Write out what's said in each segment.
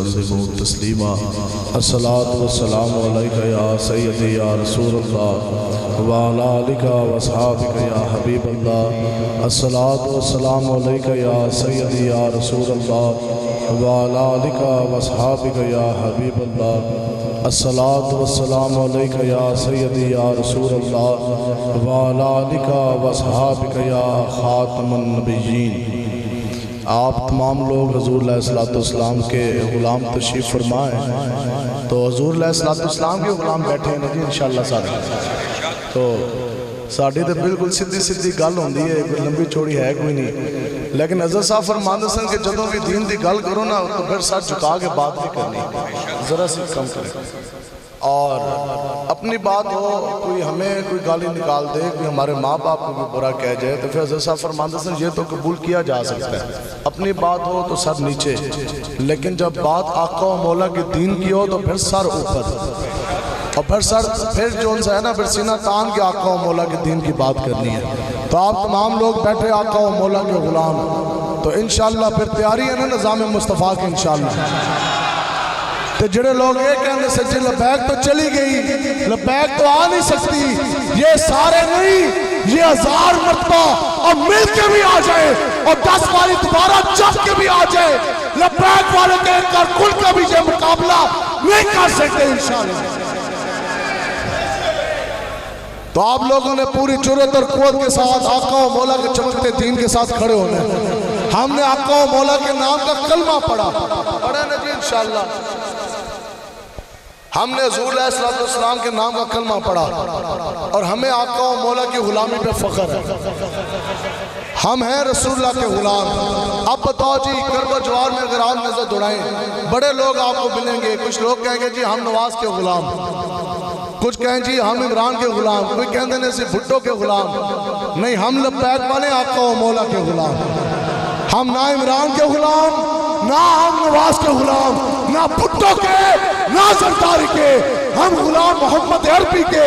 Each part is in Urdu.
وسلموا تسلیما الصلاة والسلام علیکہ یا سیدی یا رسول اللہ وعلی آلک واصحابک یا حبیب اللہ الصلاة والسلام علیکہ یا سیدی یا رسول اللہ وعلی آلک واصحابک یا حبیب اللہ الصلاة والسلام علیکہ یا سیدی یا رسول اللہ وعلی آلک واصحابک یا خاتم النبیین۔ آپ تمام لوگ حضور علیہ السلام کے غلام تشریف فرمائیں، تو حضور علیہ السلام کے غلام بیٹھے ہیں جی انشاءاللہ سارے، تو ساڑھی تو بالکل سیدھی گل ہوندی ہے، کوئی لمبی چوڑی ہے کوئی نہیں، لیکن حضرت صاحب فرماندے سن کہ جدوں بھی دین دی گل کرو نا تو پھر سر جھکا کے بات نہیں کرنی، ذرا سی کم کریں، اور اپنی بات ہو کوئی ہمیں کوئی گالی نکال دے، کوئی ہمارے ماں باپ کو بھی برا کہہ جائے تو پھر حضرت صاحب فرماندے سن یہ تو قبول کیا جا سکتا ہے، اپنی بات ہو تو سر نیچے، لیکن جب بات آقا و مولا کے دین کی ہو تو پھر سر اوپر، اور پھر جو ان سے ہے نا پھر سینہ تان کے آقا و مولا کے دین کی بات کرنی ہے۔ تو آپ تمام لوگ بیٹھے آقا و مولا کے غلام، تو انشاءاللہ پھر تیاری ہے نا نظام مصطفیٰ کی انشاءاللہ۔ تو جڑے لوگ یہ کہنے سے جی لبیک تو چلی گئی، لبیک تو آ نہیں سکتی، یہ سارے نہیں، یہ 1000 مرتبہ اور مل کے بھی آ جائے اور 10 والی دوبارہ جب کے بھی آ جائے، لبیک والے دیکھ کر کل کا بھی یہ مقابلہ نہیں کر سکتے انشاءاللہ۔ تو آپ لوگوں نے پوری جرات اور قوت کے ساتھ آقا و مولا کے چمکتے دین کے ساتھ کھڑے ہونے ہیں۔ ہم نے آقا و مولا کے نام کا کلمہ پڑھا نا جی انشاءاللہ، ہم نے حضور علیہ السلام کے نام کا کلمہ پڑھا، اور ہمیں آقا و مولا کی غلامی پہ فخر ہے، ہم ہیں رسول اللہ کے غلام۔ اب بتاؤ جی کرب و جوار میں اگر آپ نظر دوڑائیں بڑے لوگ آپ کو ملیں گے، کچھ لوگ کہیں گے جی ہم نواز کے غلام، کچھ کہیں جی ہم عمران کے غلام، کوئی کہیں دینے سے بھٹو کے غلام، نہیں ہم لبیک والے آقا و مولا کے غلام، ہم نہ عمران کے غلام، نہ ہم نواز کے غلام، نہ بھٹو کے، نہ زرداری کے، ہم غلام محمد عربی کے۔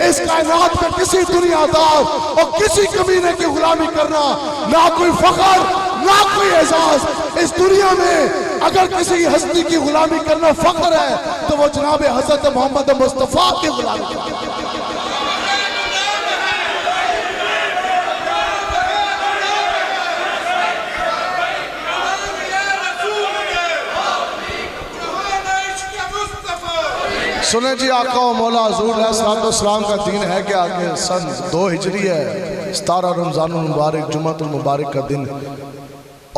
اس کائنات میں کسی دنیا دار اور کسی کمینے کی غلامی کرنا نہ کوئی فخر نہ کوئی اعزاز، اس دنیا میں اگر کسی ہستی کی غلامی کرنا فخر ہے تو وہ جناب حضرت محمد مصطفیٰ کی غلامی کرنا۔ سنیں جی آقا و مولا حضور علیہ السلام کا دین ہے کہ آگے سن 2 ہجری ہے، 17 رمضان المبارک جمعہ المبارک کا دن،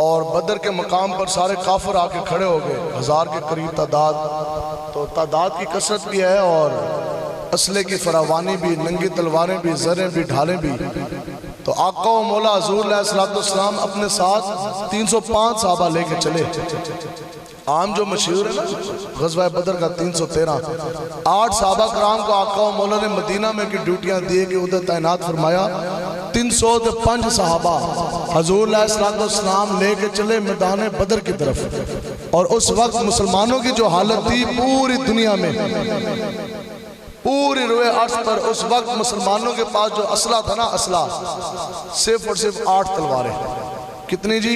اور بدر کے مقام پر سارے کافر آ کے کھڑے ہو گئے، 1000 کے قریب تعداد، تو تعداد کی کثرت بھی ہے اور اسلحے کی فراوانی بھی، ننگی تلواریں بھی، زریں بھی، ڈھالیں بھی۔ تو آقا و مولا حضور علیہ السلام اپنے ساتھ 305 صحابہ لے کے چلے، عام جو مشہور ہے نا غزوہ بدر کا 313، 8 صحابہ کرام کو آقا و مولا نے مدینہ میں کی ڈیوٹیاں دیے کہ ادھر تعینات فرمایا، 305 صحابہ حضور علیہ السلام لے کے چلے میدان بدر کی طرف، اور اس وقت مسلمانوں کی جو حالت تھی پوری دنیا میں، پوری روئے عرض پر اس وقت مسلمانوں کے پاس جو اسلحہ تھا نا، اسلحہ صرف اور صرف 8 تلواریں، کتنی جی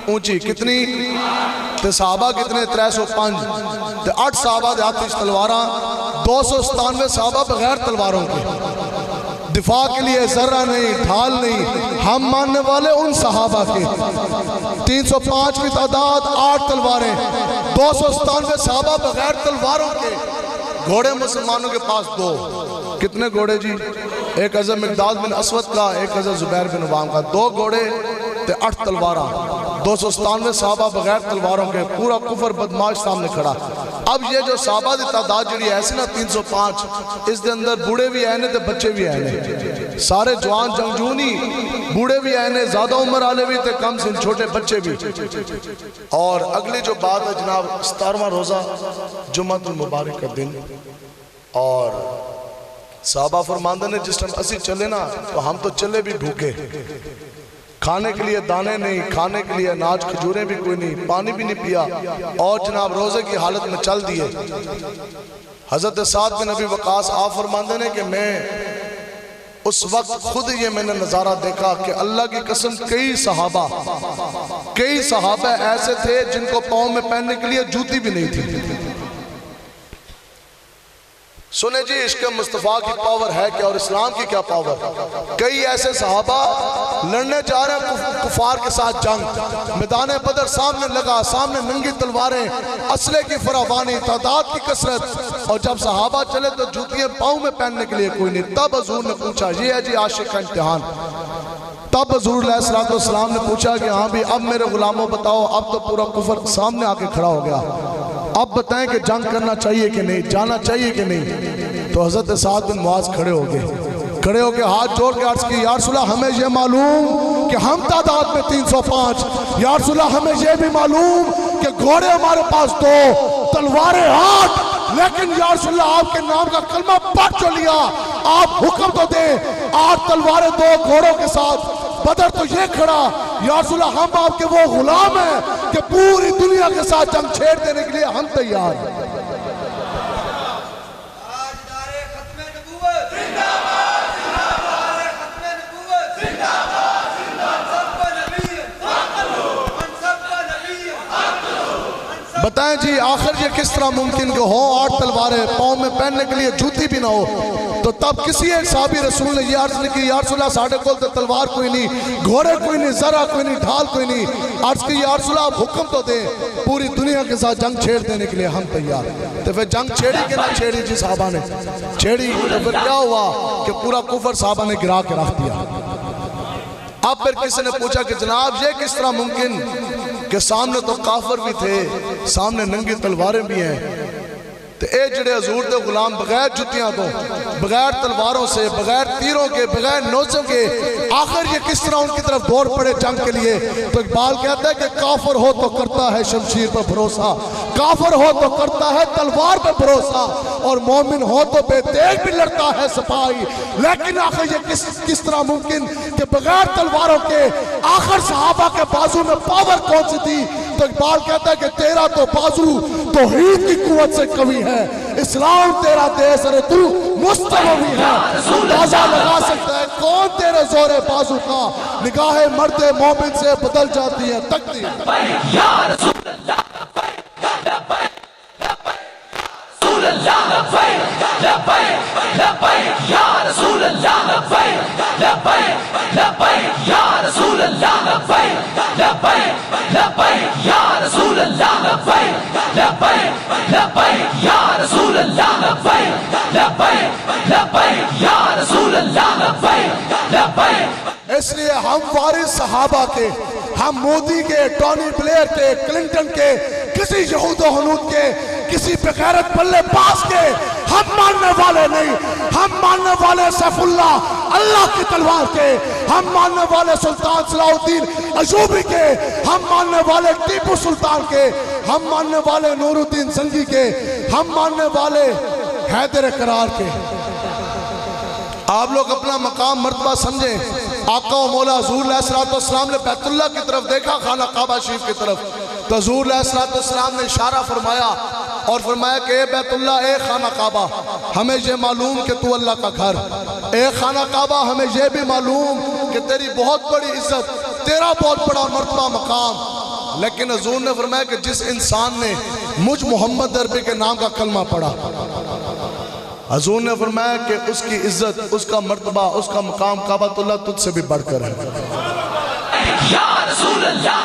اونچی، کتنی تے صحابہ کتنے 305 تے 8 صحابہ دے ہاتھ تلواراں، 297 صحابہ بغیر تلواروں کے، دفاع کے لیے ذرہ نہیں، ڈھال نہیں، ہم ماننے والے ان صحابہ کے، 305 کی تعداد، 8 تلواریں، 297 صحابہ بغیر تلواروں کے، گھوڑے مسلمانوں کے پاس 2، کتنے گھوڑے جی؟ ایک حضرت مقداد بن اسود کا، ایک حضرت زبیر بن عوام کا، 2 گھوڑے تے 8 تلواراں، 297 صحابہ بغیر تلواروں کے، پورا کفر بدماش سامنے کھڑا۔ اب یہ جو صحابہ دی تعداد جڑی ایسی نا 305، اس دے اندر بوڑھے بھی آئے تے بچے بھی آئے، سارے جوان جنگجو نہیں، بوڑھے بھی آئے، زیادہ عمر والے بھی تے کم سن چھوٹے بچے بھی۔ اور اگلی جو بات ہے جناب 17واں روزہ جمعہ المبارک کا دن، اور صحابہ فرماندے نے جس ٹائم اسی چلے نا تو ہم تو چلے بھی بھوکے، کھانے کے لیے دانے نہیں، کھانے کے لیے اناج کھجوریں بھی کوئی نہیں، پانی بھی نہیں پیا، اور جناب روزے کی حالت میں چل دیے۔ حضرت سعد بن ابی وقاص آپ فرماندے نے کہ میں اس وقت خود یہ میں نے نظارہ دیکھا کہ اللہ کی قسم کئی صحابہ ایسے تھے جن کو پاؤں میں پہننے کے لیے جوتی بھی نہیں تھی۔ سنیں جی عشق مصطفیٰ کی پاور ہے کیا اور اسلام کی کیا پاور۔ کئی ایسے صحابہ لڑنے جا رہے ہیں کفار کے ساتھ جنگ، میدان بدر سامنے لگا، سامنے ننگی تلواریں، اسلحے کی فراوانی، تعداد کی کثرت، اور جب صحابہ چلے تو جوتیاں پاؤں میں پہننے کے لیے کوئی نہیں۔ تب حضور نے پوچھا، یہ ہے جی عاشق کا امتحان۔ تب حضور علیہ السلام نے پوچھا کہ ہاں بھی اب میرے غلاموں بتاؤ، اب تو پورا کفر سامنے آ کے کھڑا ہو گیا، اب بتائیں کہ جنگ کرنا چاہیے کہ نہیں، جانا چاہیے کہ نہیں۔ تو حضرت سعد بن معاذ کھڑے ہو کے ہاتھ جوڑ کے عرض کی، یا رسول اللہ ہمیں یہ معلوم کہ ہم تعداد میں 305، یا رسول اللہ ہمیں یہ بھی معلوم کہ گھوڑے ہمارے پاس 2، تلواریں 8، لیکن یا رسول اللہ آپ کے نام کا کلمہ پڑھ جو لیا، آپ حکم تو دیں 8 تلواریں 2 گھوڑوں کے ساتھ۔ بدر تو یہ کھڑا، یا رسول اللہ ہم آپ کے وہ غلام ہیں کہ پوری دنیا کے ساتھ جنگ چھیڑ دینے کے لیے ہم تیار ہیں۔ بتائیں جی آخر یہ کس طرح ممکن کہ ہو 8 تلواریں، پاؤں میں پہننے کے لیے جوتی بھی نہ ہو۔ تو تب کسی ایک صحابی رسول نے یہ عرض نہیں کی، یا رسول اللہ ساڑھے کول تو تلوار کوئی نہیں، گھوڑے کوئی نہیں، زرہ کوئی نہیں، ڈھال کوئی نہیں۔ عرض کی، یا رسول اللہ آپ حکم تو دیں، پوری دنیا کے ساتھ جنگ چھیڑ دینے کے لیے ہم تیار۔ تو پھر جنگ چھیڑی کہ نہ چھیڑی جی صحابہ نے؟ چھیڑی۔ تو پھر کیا ہوا کہ پورا کفر صحابہ نے گرا کے رکھ دیا۔ اب پھر کسی نے پوچھا کہ جناب یہ کس طرح ممکن کہ سامنے تو کافر بھی تھے، سامنے ننگی تلواریں بھی ہیں، تو اے جڑے حضور دے غلام بغیر جتیاں تو، بغیر تلواروں سے، بغیر تیروں کے، بغیر نوزوں کے، آخر یہ کس طرح ان کی طرف دوڑ پڑے جنگ کے لیے؟ تو اقبال کہتا ہے کہ کافر ہو تو کرتا ہے شمشیر پر بھروسہ، کافر ہو تو کرتا ہے تلوار پر بھروسہ، اور مومن ہو تو بے دیکھ بھی لڑتا ہے سپاہی۔ لیکن آخر یہ کس طرح ممکن کہ بغیر تلواروں کے آخر صحابہ کے بازو میں پاور کون سی تھی؟ تو اقبال کہتا ہے کہ تیرا تو بازو توحید کی قوت سے قوی ہے، اسلام تیرا دیس ہے، تو مستوی ہے، اندازہ لگا سکتا ہے کون تیرے زور بازو کا، نگاہ مرد مومن سے بدل جاتی ہے تقدیر۔ یا رسول اللہ یا رسول اللہ یا رسول اللہ یا رسول اللہ یا رسول اللہ یا رسول اللہ۔ اس لیے ہم وارث صحابہ کے، ہم مودی کے، ٹونی بلیئر کے، کلنٹن کے، کسی یہود و حنود کے، کسی بغیرت بلے باز کے ہم ماننے والے نہیں۔ ہم ماننے والے سیف اللہ کی تلوار کے، ہم ماننے والے سلطان صلاح الدین ایوبی کے، ہم ماننے والے ٹیپو سلطان کے، ہم ماننے والے نور الدین زنگی کے، ہم ماننے والے حیدر قرار کے۔ آپ لوگ اپنا مقام مرتبہ سمجھیں۔ آقا و مولا حضور علیہ السلام نے بیت اللہ کی طرف دیکھا، خانہ کعبہ شریف کی طرف، تو حضور علیہ السلام نے اشارہ فرمایا اور فرمایا کہ اے بیت اللہ، اے خانہ کعبہ، ہمیں یہ معلوم کہ تو اللہ کا گھر، اے خانہ کعبہ ہمیں یہ بھی معلوم کہ تیری بہت بڑی عزت، تیرا بہت بڑا مرتبہ مقام۔ لیکن حضور نے فرمایا کہ جس انسان نے مجھ محمد عربی کے نام کا کلمہ پڑھا، حضور نے فرمایا کہ اس کی عزت، اس کا مرتبہ، اس کا مقام کعبۃ اللہ تجھ سے بھی بڑھ کر ہے۔ یا رسول اللہ،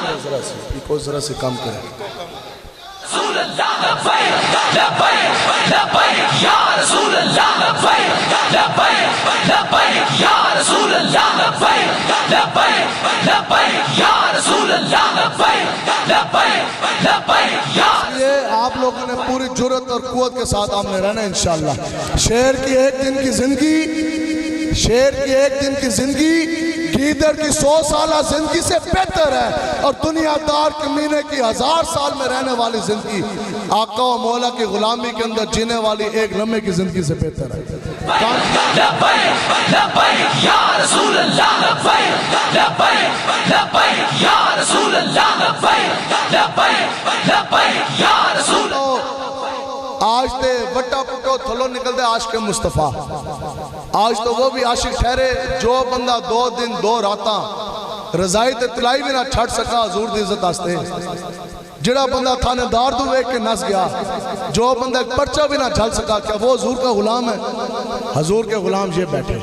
ذرا سے کام کریں۔ رسول اللہ لبیک لبیک لبیک یا رسول اللہ لبیک لبیک لبیک یا رسول اللہ لبیک لبیک لبیک یا رسول اللہ لبیک لبیک لبیک یا۔ یہ آپ لوگوں نے پوری جرات اور قوت کے ساتھ آمنے رہنا انشاءاللہ۔ شیر کی ایک دن کی زندگی، شیر کی ایک دن کی زندگی گیدر کی 100 سالہ زندگی سے بہتر ہے، اور دنیا دار کمینے کی 1000 سال میں رہنے والی زندگی آقا و مولا کی غلامی کے اندر جینے والی ایک لمحے کی زندگی سے بہتر ہے۔ لبیک لبیک یا رسول اللہ لبیک لبیک لبیک یا رسول اللہ لبیک لبیک لبیک یا رسول اللہ۔ آج تے وٹا پٹو تھلو نکل دے عاشق مصطفیٰ. آج تو وہ بھی عاشق ٹھہرے جو بندہ 2 دن 2 راتاں رضائی تے تلائی بھی نہ چھٹ سکا حضور دی عزت آستے. جڑا بندہ تھانے دار دو ایک کے نس گیا, جو بندہ ایک پرچہ بھی نہ جھل سکا, کیا وہ حضور کا غلام ہے؟ حضور کے غلام یہ بیٹھے.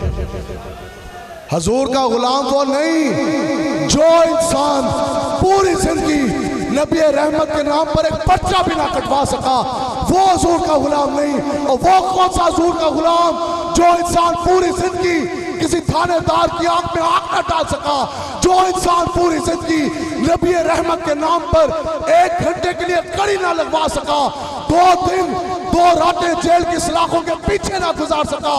حضور کا غلام وہ نہیں جو انسان پوری زندگی نبی رحمت کے نام پر ایک پرچہ بھی نہ کٹوا سکا, وہ حضور کا غلام نہیں. اور وہ کون سا حضور کا غلام جو انسان پوری زندگی کسی تھانے دار کی آنکھ میں آنکھ نہ ڈال سکا, جو انسان پوری زندگی نبی رحمت کے نام پر 1 گھنٹے کے لیے کڑی نہ لگوا سکا, 2 دن 2 راتیں جیل کی سلاخوں کے پیچھے نہ گزار سکا,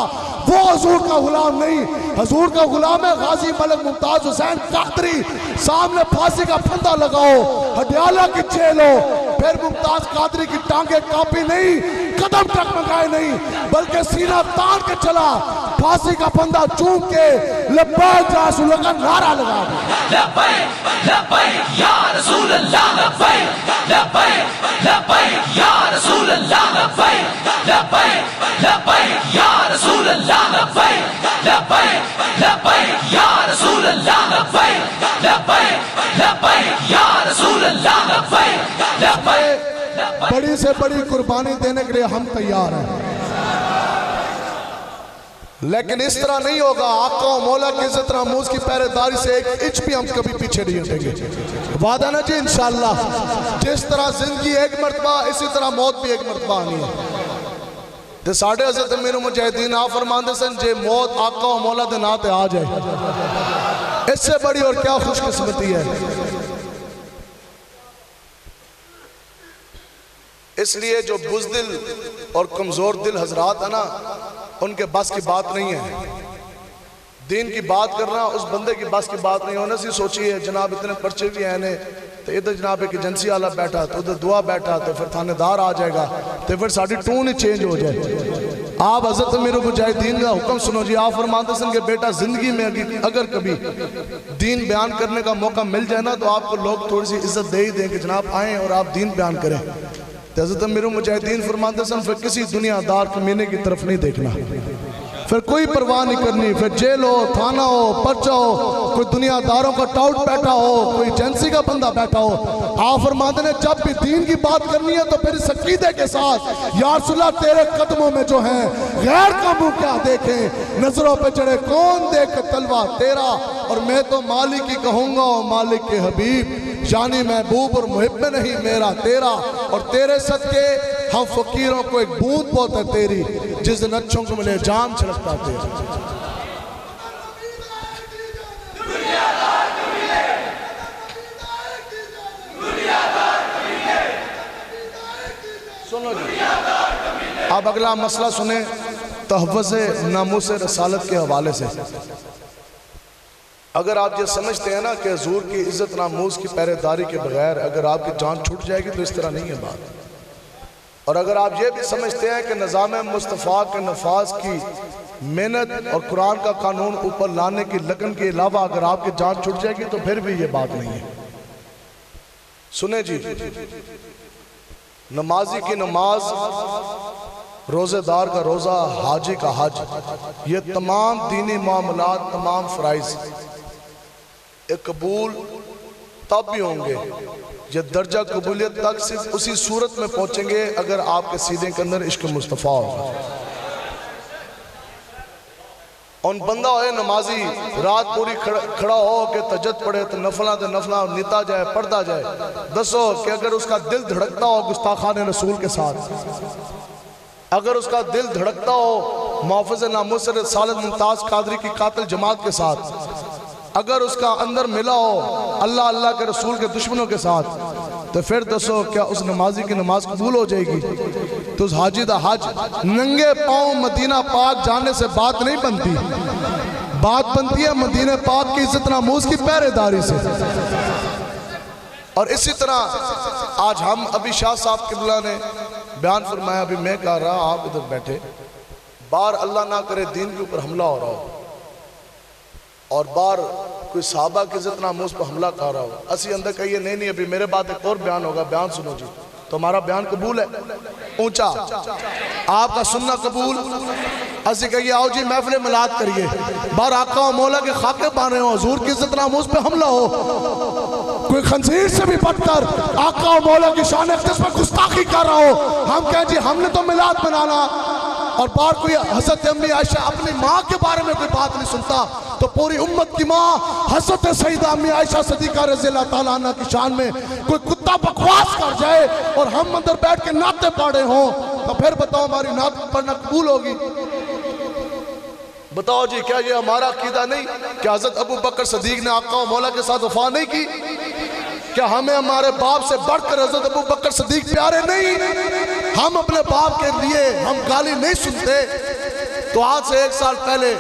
وہ حضور کا غلام نہیں. حضور کا غلام ہے غازی ملک ممتاز حسین قادری. سامنے پھانسی کا پھندا لگاؤ, ہڈیالہ کی جیل ہو, پھر ممتاز قادری کی ٹانگیں کاپی نہیں, قدم ٹکمکائے نہیں, بلکہ سینہ تان کے چلا, پھانسی کا پھندا چوم کے لبیک یا رسول اللہ کا نعرہ لگا دیا. لبیک لبیک یا رسول اللہ, لبیک لبیک لبیک یا رسول اللہ, لبیک لبیک لبیک یا رسول اللہ, لبیک لبیک لبیک یا رسول اللہ, لبیک لبیک لبیک یا رسول اللہ, لبیک لبیک. بڑی سے بڑی قربانی دینے کے لیے ہم تیار ہیں, لیکن اس طرح نہیں ہوگا. آقا و مولا کی عزت ناموز کی پہرے داری سے 1 انچ بھی ہم کبھی پیچھے نہیں ہٹیں گے. وعدہ نا جی انشاءاللہ. جس طرح زندگی 1 مرتبہ اسی طرح موت بھی 1 مرتبہ آنی ہے. تے ساڑھے حضرت امیر مجاہدین آپ فرماندے سن جے موت آقا و مولا دے ناتے آ جائے, اس سے بڑی اور کیا خوش قسمتی ہے. اس لیے جو بزدل اور کمزور دل حضرات ہیں نا, ان کے بس کی بات نہیں ہے. دین کی بات کرنا اس بندے کی بس کی بات نہیں ہونے سی. سوچئے جناب اتنے پرچے بھی ہیں نے, تو ادھر جناب ایک ایجنسی والا بیٹھا, تو ادھر دعا بیٹھا, تو پھر تھانے دار آ جائے گا, تو پھر ساڑھی ٹون ہی چینج ہو جائے. آپ حضرت امیر مجاہدین کا حکم سنو جی. آپ فرماتے سن کہ بیٹا زندگی میں اگر کبھی دین بیان کرنے کا موقع مل جائے نا, تو آپ کو لوگ تھوڑی سی عزت دے ہی دیں کہ جناب آئیں اور آپ دین بیان کریں. تو حضرت امیر مجاہدین فرماتے سن پھر کسی دنیا دار کمینے کی طرف نہیں دیکھنا, پھر کوئی پرواہ نہیں کرنی, پھر جیل ہو, تھانہ ہو, پرچہ ہو, کوئی دنیا داروں کا ٹاؤٹ بیٹھا ہو, کوئی ایجنسی کا بندہ بیٹھا ہو. آپ فرماتے ہیں جب بھی دین کی بات کرنی ہے تو پھر اس عقیدے کے ساتھ, یا رسول اللہ تیرے قدموں میں جو ہیں غیر کا منہ کیا دیکھیں, نظروں پہ چڑھے کون دیکھ تلوہ تیرا, اور میں تو مالک ہی کہوں گا مالک کے حبیب, یعنی محبوب اور محب نہیں میرا تیرا, اور تیرے صدقے ہم فقیروں کو ایک بوند بہت ہے تیری, جس دن اچھوں کو ملے جام چھڑکتا تیرا. سنو جی, اب اگلا مسئلہ سنیں تحفظ ناموس رسالت کے حوالے سے. اگر آپ یہ سمجھتے ہیں نا کہ حضور کی عزت ناموس کی پہرے داری کے بغیر اگر آپ کی جان چھوٹ جائے گی, تو اس طرح نہیں ہے بات. اور اگر آپ یہ بھی سمجھتے ہیں کہ نظام مصطفیٰ کے نفاذ کی محنت اور قرآن کا قانون اوپر لانے کی لگن کے علاوہ اگر آپ کی جان چھوٹ جائے گی, تو پھر بھی یہ بات نہیں ہے. سنیں جی, نمازی کی نماز, روزے دار کا روزہ, حاجی کا حج, یہ تمام دینی معاملات, تمام فرائض ایک قبول تب بھی ہوں گے, یہ درجہ قبولیت تک صرف اسی صورت میں پہنچیں گے اگر آپ کے سیدھے کے اندر عشق مصطفیٰ ہوگا. ان بندہ ہوئے نمازی رات پوری کھڑا ہو کہ تہجد پڑھے, تو نفلہ نیتا جائے, پڑھتا جائے. دسو کہ اگر اس کا دل دھڑکتا ہو گستاخان رسول کے ساتھ, اگر اس کا دل دھڑکتا ہو محافظ ناموس رسالت ممتاز قادری کی قاتل جماعت کے ساتھ, اگر اس کا اندر ملا ہو اللہ اللہ کے رسول کے دشمنوں کے ساتھ, تو پھر دسو کیا اس نمازی کی نماز قبول ہو جائے گی؟ تو اس حاجی دا حج ننگے پاؤں مدینہ پاک جانے سے بات نہیں بنتی, بات بنتی ہے مدینہ پاک کی عزت ناموس کی پہرے داری سے. اور اسی طرح آج ہم ابھی شاہ صاحب قبلہ نے بیان فرمایا, ابھی میں کہہ رہا آپ ادھر بیٹھے, بار اللہ نہ کرے دین کے اوپر حملہ ہو رہا ہو, اور بار کوئی صحابہ کی عزت ناموس پر حملہ کر رہا ہو, اسی اندر کہیے نہیں ابھی میرے بات ایک اور بیان ہوگا, بیان سنو جی, تو ہمارا بیان قبول ہے. اونچا آپ کا سننا قبول ایسے کہیے آؤ جی محفل ملاد کریے بار آقا و مولا کے خاکے بان رہے ہوں حضور کی عزت ناموز پہ حملہ ہو کوئی خنزیر سے بھی بڑھ کر آقا و مولا کی شان اقدس میں گستاخی کر رہا ہو ہم کہیں جی ہم نے تو ملاد بنانا اور بار کوئی حضرت امی عائشہ اپنی ماں کے بارے میں کوئی بات نہیں سنتا تو پوری امت کی ماں حضرت سیدہ امی عائشہ صدیقہ رضی اللہ تعالیٰ عنہ کی شان میں کوئی کتا بکواس کر جائے اور ہم اندر بیٹھ کے نعتیں پڑھے ہوں تو پھر بتاؤ ہماری نعت پڑھنا قبول ہوگی؟ بتاؤ جی کیا یہ ہمارا عقیدہ نہیں کہ حضرت ابو بکر صدیق نے آقا و مولا کے ساتھ وفا نہیں کی؟ کیا ہمیں ہمارے باپ سے بڑھ کر حضرت ابو بکر صدیق پیارے نہیں؟ ہم اپنے باپ کے لیے ہم گالی نہیں سنتے تو آج سے 1 سال پہلے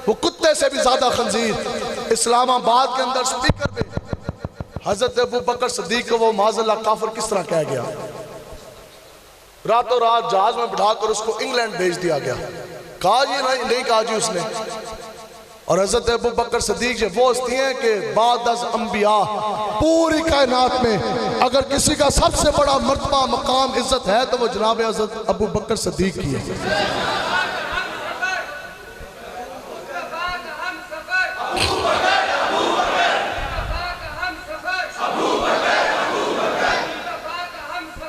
وہ کتے سے بھی زیادہ خنزیر اسلام آباد کے اندر سپیکر پہ حضرت ابو بکر صدیق کو وہ معاذ اللہ کافر کس طرح کہہ گیا؟ راتوں رات جہاز میں بٹھا کر اس کو انگلینڈ بھیج دیا گیا کہا جی نہیں کہا جی اس نے اور حضرت ابو بکر صدیق جو وہ ہستی ہیں کہ بعد از انبیاء پوری کائنات میں اگر کسی کا سب سے بڑا مرتبہ مقام عزت ہے تو وہ جناب حضرت ابو بکر صدیق کی ہے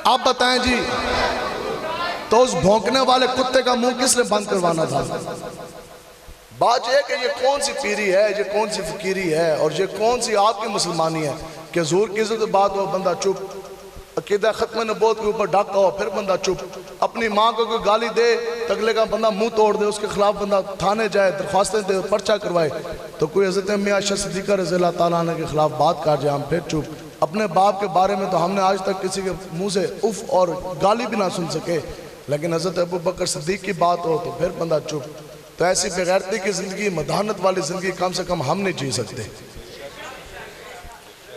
آپ بتائیں جی تو اس بھونکنے والے کتے کا منہ کس نے بند کروانا تھا؟ بات یہ ہے کہ یہ کون سی پیری ہے یہ کون سی فقیری ہے اور یہ کون سی آپ کی مسلمانی ہے کہ حضور کی عزت بات ہو بندہ چپ عقیدہ ختم نبوت کے اوپر ڈاکہ ہو پھر بندہ چپ اپنی ماں کو کوئی گالی دے اگلے کا بندہ منہ توڑ دے اس کے خلاف بندہ تھانے جائے درخواستیں دے پرچہ کروائے تو کوئی حضرت امی عائشہ صدیقہ رضی اللہ تعالیٰ عنہ کے خلاف بات کر جائے ہم پھر چپ اپنے باپ کے بارے میں تو ہم نے آج تک کسی کے منہ سے اف اور گالی بھی نہ سن سکے لیکن حضرت ابو بکر صدیق کی بات ہو تو پھر بندہ چپ تو ایسی بغیرتی کی زندگی مداحنت والی زندگی کم سے کم ہم نہیں جی سکتے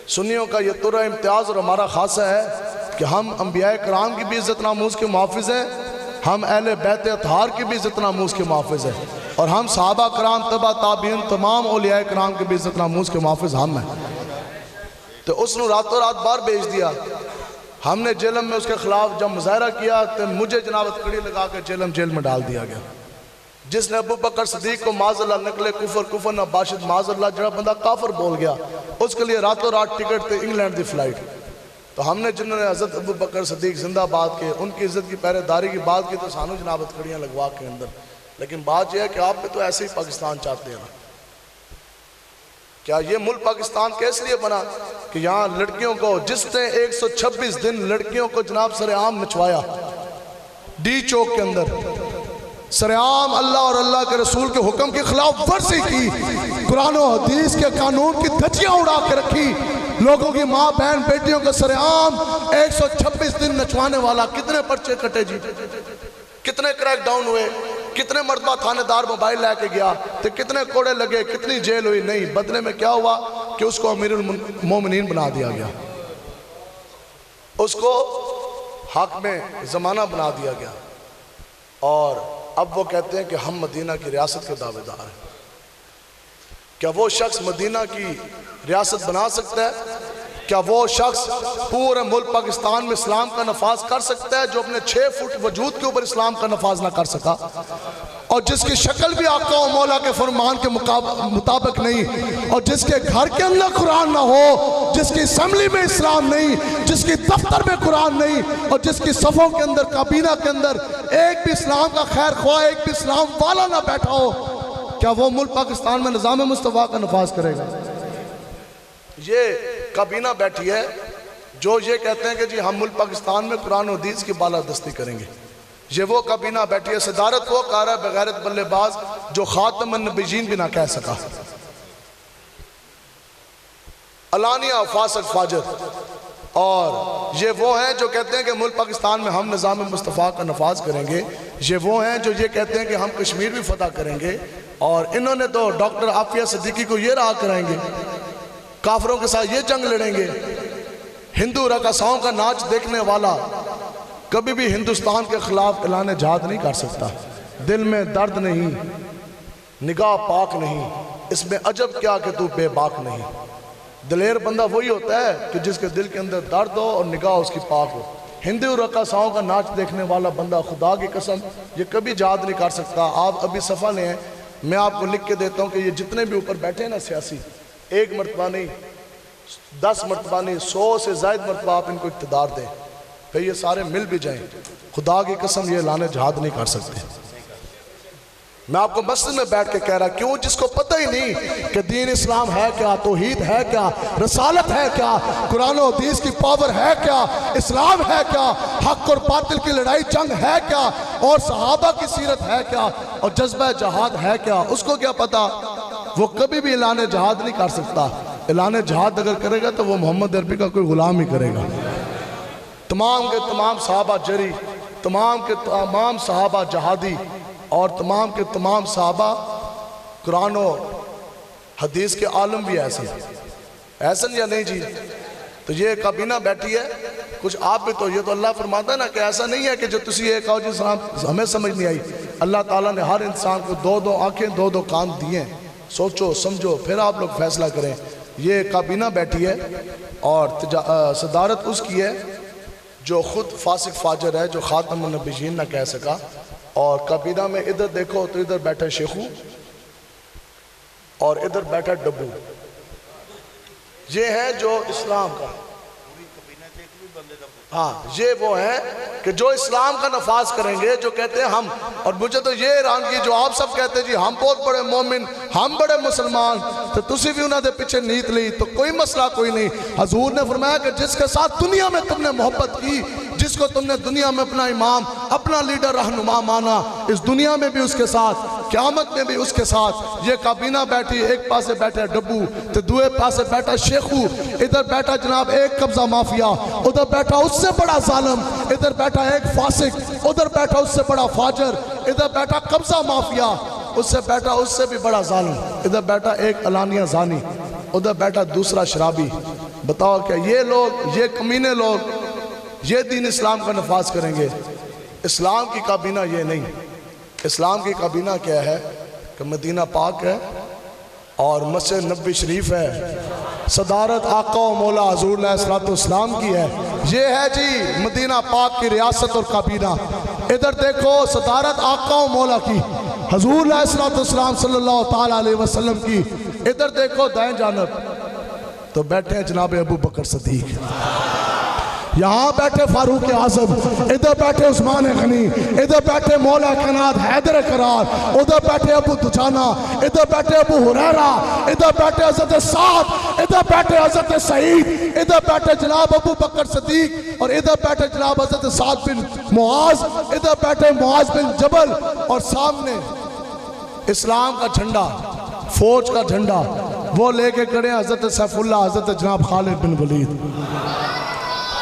سنیوں کا یہ طرح امتیاز اور ہمارا خاصہ ہے کہ ہم انبیاء کرام کی بھی عزت ناموز کے محافظ ہیں ہم اہل بیت اطہار کی بھی عزت ناموز کے محافظ ہیں اور ہم صحابہ کرام تبع تابعین تمام اولیاء کرام کی بھی عزت ناموز کے محافظ ہم ہیں تو اس نے راتوں رات باہر بھیج دیا ہم نے جیلم میں اس کے خلاف جب مظاہرہ کیا تو مجھے جناب کڑی لگا کے جیل میں ڈال دیا گیا جس نے ابو بکر صدیق کو معاذ اللہ نقل کفر نہ باشد معاذ اللہ جڑا بندہ کافر بول گیا اس کے لیے راتوں رات ٹکٹ تھے انگلینڈ دی فلائٹ تو ہم نے جنہوں نے حضرت ابو بکر صدیق زندہ باد کے ان کی عزت کی پہرے داری کی بات کی تو سانو جنابت کڑیاں لگوا کے اندر لیکن بات یہ ہے کہ آپ بھی تو ایسے ہی پاکستان چاہتے ہیں کیا یہ ملک پاکستان کیس لیے بنا کہ یہاں لڑکیوں کو جس نے 126 دن لڑکیوں کو جناب سر عام نچوایا ڈی چوک کے اندر سر عام اللہ اور اللہ کے رسول کے حکم کی خلاف ورزی کی قرآن و حدیث کے قانون کی دھجیاں اڑا کے رکھی لوگوں کی ماں بہن بیٹیوں کو سر عام 126 دن نچوانے والا کتنے پرچے کٹے جی کتنے کریک ڈاؤن ہوئے کتنے مرتبہ تھانے دار موبائل لے کے گیا تو کتنے کوڑے لگے کتنی جیل ہوئی نہیں بدلے میں کیا ہوا کہ اس کو امیر المومنین بنا دیا گیا اس کو حق میں زمانہ بنا دیا گیا اور اب وہ کہتے ہیں کہ ہم مدینہ کی ریاست کے دعوے دار ہیں کیا وہ شخص مدینہ کی ریاست بنا سکتا ہے کیا وہ شخص پورے ملک پاکستان میں اسلام کا نفاذ کر سکتا ہے جو اپنے 6 فٹ وجود کے اوپر اسلام کا نفاذ نہ کر سکا اور جس کی شکل بھی آقا و مولا کے فرمان کے مطابق نہیں اور جس کے گھر کے اندر قرآن نہ ہو جس کی اسمبلی میں اسلام نہیں جس کی دفتر میں قرآن نہیں اور جس کی صفوں کے اندر کابینہ کے اندر ایک بھی اسلام کا خیر خواہ ایک بھی اسلام والا نہ بیٹھا ہو کیا وہ ملک پاکستان میں نظام مصطفیٰ کا نفاذ کرے گا یہ کابینہ بیٹھی ہے جو یہ کہتے ہیں کہ جی ہم ملک پاکستان میں قرآن و حدیث کی بالادستی کریں گے یہ وہ کابینہ بیٹھی ہے صدارت وہ کار ہے بغیرت بلے باز جو خاتم النبیین بھی نہ کہہ سکا علانیہ فاسق فاجر اور یہ وہ ہیں جو کہتے ہیں کہ ملک پاکستان میں ہم نظام مصطفیٰ کا نفاذ کریں گے یہ وہ ہیں جو یہ کہتے ہیں کہ ہم کشمیر بھی فتح کریں گے اور انہوں نے تو ڈاکٹر عافیہ صدیقی کو یہ رہا کرائیں گے کافروں کے ساتھ یہ جنگ لڑیں گے ہندو رقصاؤں کا ناچ دیکھنے والا کبھی بھی ہندوستان کے خلاف اعلان جہاد نہیں کر سکتا دل میں درد نہیں نگاہ پاک نہیں اس میں عجب کیا کہ تو بے باک نہیں دلیر بندہ وہی ہوتا ہے کہ جس کے دل کے اندر درد ہو اور نگاہ اس کی پاک ہو ہندی اور رقاصاؤں کا ناچ دیکھنے والا بندہ خدا کی قسم یہ کبھی یاد نہیں کر سکتا. آپ ابھی صفحہ لے ہیں, میں آپ کو لکھ کے دیتا ہوں کہ یہ جتنے بھی اوپر بیٹھے ہیں نا سیاسی, 1 مرتبہ نہیں, 10 مرتبہ نہیں, 100 سے زائد مرتبہ آپ ان کو اقتدار دیں, پھر یہ سارے مل بھی جائیں, خدا کی قسم یہ اعلان جہاد نہیں کر سکتے. میں آپ کو مسجد میں بیٹھ کے کہہ رہا, کیوں؟ جس کو پتہ ہی نہیں کہ دین اسلام ہے کیا, توحید ہے کیا, رسالت ہے کیا, قرآن و حدیث کی پاور ہے کیا, اسلام ہے کیا, حق اور باطل کی لڑائی جنگ ہے کیا, اور صحابہ کی سیرت ہے کیا, اور جذبہ جہاد ہے کیا, اس کو کیا پتا؟ وہ کبھی بھی اعلان جہاد نہیں کر سکتا. اعلان جہاد اگر کرے گا تو وہ محمد عربی کا کوئی غلام ہی کرے گا. تمام کے تمام صحابہ جری, تمام کے تمام صحابہ جہادی, اور تمام کے تمام صحابہ قرآن و حدیث کے عالم بھی ایسن یا نہیں جی؟ تو یہ کابینہ بیٹھی ہے, کچھ آپ بھی تو, یہ تو اللہ فرماتا ہے نا کہ ایسا نہیں ہے کہ جو تسی ایک آؤ جس ہمیں سمجھ نہیں آئی. اللہ تعالیٰ نے ہر انسان کو 2 آنکھیں 2 کان دیے ہیں, سوچو سمجھو پھر آپ لوگ فیصلہ کریں. یہ کابینہ بیٹھی ہے اور صدارت اس کی ہے جو خود فاسق فاجر ہے, جو خاتم النبیین نہ کہہ سکا. اور کابینہ میں ادھر دیکھو تو ادھر بیٹھا شیخو اور ادھر بیٹھا ڈبو. یہ ہے جو اسلام کا, ہاں یہ وہ ہے کہ جو اسلام کا نفاذ کریں گے, جو کہتے ہیں ہم. اور مجھے تو یہ حیران کی جو آپ سب کہتے ہیں جی ہم بہت بڑے مومن, ہم بڑے مسلمان, تو تسی بھی انہوں نے پیچھے نیت لی تو کوئی مسئلہ کوئی نہیں. حضور نے فرمایا کہ جس کے ساتھ دنیا میں تم نے محبت کی, جس کو تم نے دنیا میں اپنا امام, اپنا لیڈر, رہنما مانا, اس دنیا میں بھی اس کے ساتھ, قیامت میں بھی اس کے ساتھ. یہ کابینہ بیٹھی, ایک پاسے بیٹھا ڈبو تو دوے پاسے بیٹھا شیخو, ادھر بیٹھا جناب ایک قبضہ مافیا, ادھر بیٹھا اس سے بڑا ظالم, ادھر بیٹھا ایک فاسق, ادھر بیٹھا اس سے بڑا فاجر, ادھر بیٹھا قبضہ مافیا, اس سے بیٹھا اس سے بھی بڑا ظالم, ادھر بیٹھا ایک علانیہ زانی, ادھر بیٹھا دوسرا شرابی. بتاؤ کیا یہ لوگ, یہ کمینے لوگ یہ دین اسلام کا نفاذ کریں گے؟ اسلام کی کابینہ یہ نہیں. اسلام کی کابینہ کیا ہے کہ مدینہ پاک ہے اور مسجد نبوی شریف ہے, صدارت آقا و مولا حضور علیہ السلام کی ہے. یہ ہے جی مدینہ پاک کی ریاست اور کابینہ. ادھر دیکھو صدارت آقا و مولا کی, حضور علیہ السلام صلی اللہ تعالیٰ علیہ وسلم کی. ادھر دیکھو دائیں جانب تو بیٹھے ہیں جناب ابو بکر صدیق, یہاں بیٹھے فاروق اعظم, ادھر بیٹھے عثمان غنی, ادھر بیٹھے مولا کائنات حیدر قرار, ادھر بیٹھے ابو دجانہ, ادھر بیٹھے ابو ہریرہ, ادھر بیٹھے حضرت سعد, ادھر بیٹھے حضرت سعید, ادھر بیٹھے جناب ابو بکر صدیق, اور ادھر بیٹھے جناب حضرت سعد بن معاذ, ادھر بیٹھے معاذ بن جبل, اور سامنے اسلام کا جھنڈا, فوج کا جھنڈا وہ لے کے کھڑے ہیں حضرت سیف اللہ, حضرت جناب خالد بن ولید.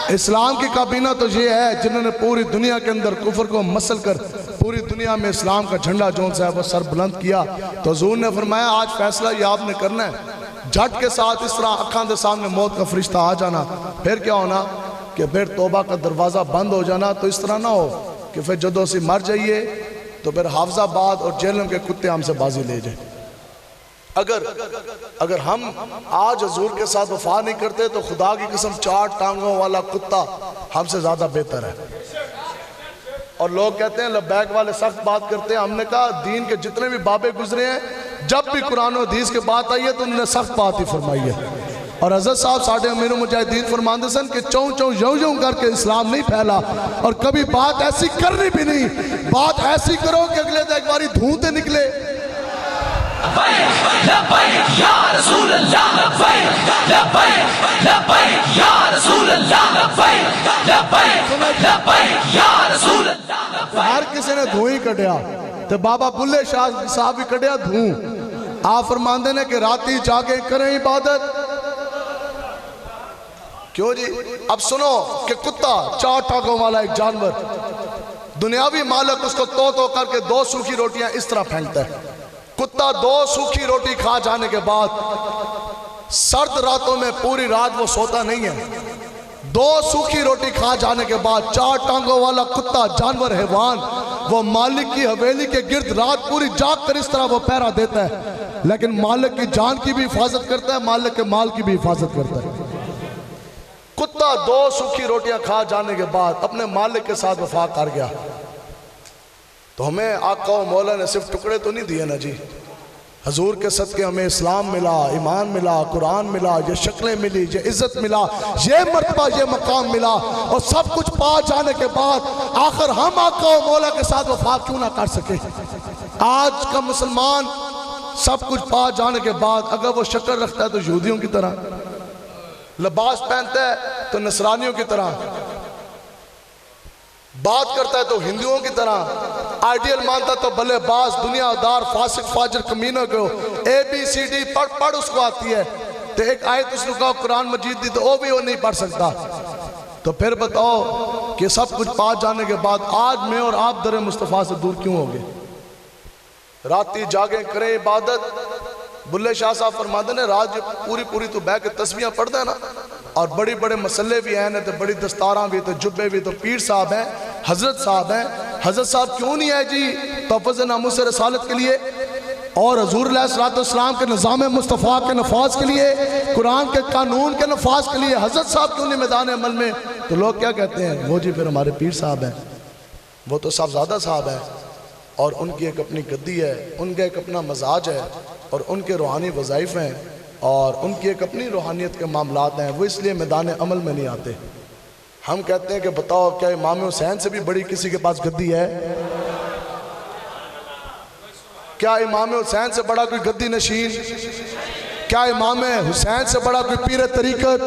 اسلام کی کابینہ تو یہ ہے جنہوں نے پوری دنیا کے اندر کفر کو مسل کر پوری دنیا میں اسلام کا جھنڈا جون سے ہے وہ سر بلند کیا. تو حضور نے فرمایا آج فیصلہ یہ آپ نے کرنا ہے, جھٹ کے ساتھ اس طرح اکھاں دے سامنے موت کا فرشتہ آ جانا, پھر کیا ہونا کہ پھر توبہ کا دروازہ بند ہو جانا. تو اس طرح نہ ہو کہ پھر جدوں سے مر جائیے تو پھر حافظ آباد اور جیلوں کے کتے ہم سے بازی لے جائیں. اگر ہم آج حضور کے ساتھ وفا نہیں کرتے تو خدا کی قسم 4 ٹانگوں والا کتا ہم سے زیادہ بہتر ہے. اور لوگ کہتے ہیں لبیک والے سخت بات کرتے ہیں, ہم نے کہا دین کے جتنے بھی بابے گزرے ہیں جب بھی قرآن و حدیث کے بات آئی ہے تو انہوں نے سخت بات ہی فرمائی ہے. اور حضرت صاحب ساڑھے امیر مجاہدین فرماندے سن کہ چوں چوں یوں یوں کر کے اسلام نہیں پھیلا, اور کبھی بات ایسی کرنی بھی نہیں, بات ایسی کرو کہ اگلے دن ایک باری دھونتے نکلے. لبیک لبیک یا رسول اللہ, لبیک لبیک لبیک یا رسول اللہ, لبیک لبیک لبیک یا رسول اللہ. ہر کسی نے دھوئی کٹیا تو بابا بلے شاہ صاحب بھی کٹیا دھوں. آپ فرماندے نے کہ راتی جاگے کریں عبادت. کیوں جی؟ اب سنو کہ کتا 4 ٹانگوں والا ایک جانور, دنیاوی مالک اس کو تو کر کے 2 سوکھی روٹیاں اس طرح پھینکتا ہے. کتا 2 سوکھی روٹی کھا جانے کے بعد سرد راتوں میں پوری رات وہ سوتا نہیں ہے. 2 سوکھی روٹی کھا جانے کے بعد 4 ٹانگوں والا کتا جانور حیوان وہ مالک کی حویلی کے گرد رات پوری جاگ کر اس طرح وہ پہرا دیتا ہے, لیکن مالک کی جان کی بھی حفاظت کرتا ہے, مالک کے مال کی بھی حفاظت کرتا ہے. کتا 14 2 سوکھی روٹیاں کھا جانے کے بعد اپنے مالک کے ساتھ وفا کر گیا، تو ہمیں آقا و مولا نے صرف ٹکڑے تو نہیں دیے نا جی، حضور کے صدقے ہمیں اسلام ملا، ایمان ملا، قرآن ملا، یہ شکلیں ملی، یہ عزت ملا، یہ مرتبہ، یہ مقام ملا، اور سب کچھ پا جانے کے بعد آخر ہم آقا و مولا کے ساتھ وفا کیوں نہ کر سکے؟ آج کا مسلمان سب کچھ پا جانے کے بعد اگر وہ شکل رکھتا ہے تو یہودیوں کی طرح، لباس پہنتا ہے تو نصرانیوں کی طرح، بات کرتا ہے تو ہندوؤں کی طرح، آئیڈیل مانتا تو بلے باز، دنیا دار، فاسق فاجر کمینوں کو ABCD پڑھ اس کو آتی ہے، تو ایک آیت اس نے کہا قرآن مجید دی تو وہ بھی وہ نہیں پڑھ سکتا، تو پھر بتاؤ کہ سب کچھ پا جانے کے بعد آج میں اور آپ در مصطفیٰ سے دور کیوں ہوگے؟ راتی جاگیں کریں عبادت، بلے شاہ صاحب فرماتے ہیں رات پوری تو بہ کے تسبیحاں پڑھتا ہے نا، اور بڑی بڑے مسئلے بھی ہیں تو بڑی دستاراں بھی تو جبے بھی تو پیر صاحب ہیں، حضرت صاحب ہیں، حضرت صاحب کیوں نہیں ہے جی تحفظ ناموس رسالت کے لیے اور حضور علیہ السلام کے نظام مصطفیٰ کے نفاذ کے لیے، قرآن کے قانون کے نفاذ کے لیے حضرت صاحب کیوں نہیں میدان عمل میں؟ تو لوگ کیا کہتے ہیں؟ وہ جی پھر ہمارے پیر صاحب ہیں، وہ تو صاحبزادہ صاحب ہیں، اور ان کی ایک اپنی گدی ہے، ان کا ایک اپنا مزاج ہے، اور ان کے روحانی وظائف ہیں، اور ان کی ایک اپنی روحانیت کے معاملات ہیں، وہ اس لیے میدان عمل میں نہیں آتے۔ ہم کہتے ہیں کہ بتاؤ کیا امام حسین سے بھی بڑی کسی کے پاس گدی ہے؟ کیا امام حسین سے بڑا کوئی گدی نشین؟ کیا امام حسین سے بڑا کوئی پیر طریقت،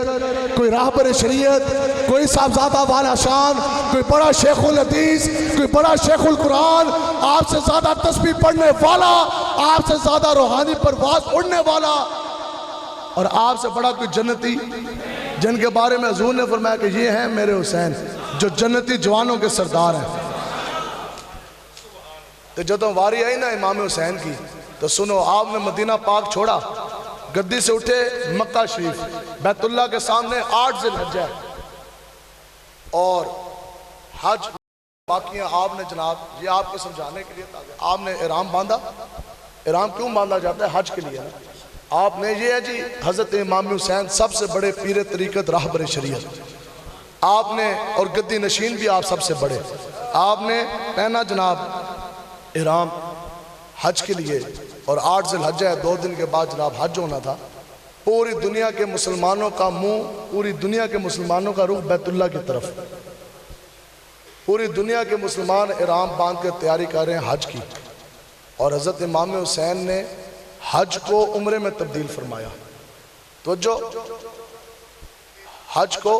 کوئی راہبر شریعت، کوئی صاحبزادہ والا شان، کوئی بڑا شیخ الحدیث، کوئی بڑا شیخ القرآن، آپ سے زیادہ تسبیح پڑھنے والا، آپ سے زیادہ روحانی پرواز اڑنے والا، اور آپ سے بڑا کوئی جنتی جن کے بارے میں حضور نے فرمایا کہ یہ ہیں میرے حسین جو جنتی جوانوں کے سردار ہیں؟ تو جدوں واری آئی نا امام حسین کی تو سنو، آپ نے مدینہ پاک چھوڑا، گدی سے اٹھے مکہ شریف، بیت اللہ کے سامنے 8 ذی الحجہ اور حج باقی ہیں۔ آپ نے جناب یہ آپ کو سمجھانے کے لیے آپ نے احرام باندھا۔ احرام کیوں باندھا جاتا ہے؟ حج کے لیے نا۔ آپ نے یہ ہے جی حضرت امام حسین سب سے بڑے پیر طریقت راہبر شریعت، آپ نے اور گدی نشین بھی آپ سب سے بڑے، آپ نے پہنا جناب احرام حج کے لیے، اور 8 ذی الحجہ ہے، 2 دن کے بعد جناب حج ہونا تھا۔ پوری دنیا کے مسلمانوں کا منہ، پوری دنیا کے مسلمانوں کا رخ بیت اللہ کی طرف، پوری دنیا کے مسلمان احرام باندھ کر تیاری کر رہے ہیں حج کی، اور حضرت امام حسین نے حج کو عمرے میں تبدیل فرمایا۔ توجہ، حج کو،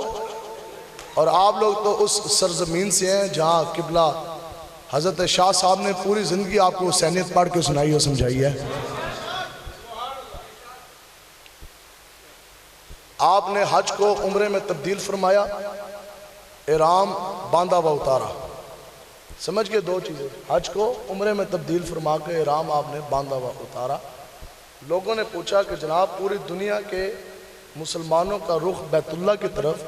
اور آپ لوگ تو اس سرزمین سے ہیں جہاں قبلہ حضرت شاہ صاحب نے پوری زندگی آپ کو حسینیت پڑھ کے سنائی اور سمجھائی ہے۔ آپ نے حج کو عمرے میں تبدیل فرمایا، احرام باندھا ہوا اتارا۔ سمجھ کے 2 چیزیں، حج کو عمرے میں تبدیل فرما کے احرام آپ نے باندھا ہوا اتارا۔ لوگوں نے پوچھا کہ جناب پوری دنیا کے مسلمانوں کا رخ بیت اللہ کی طرف،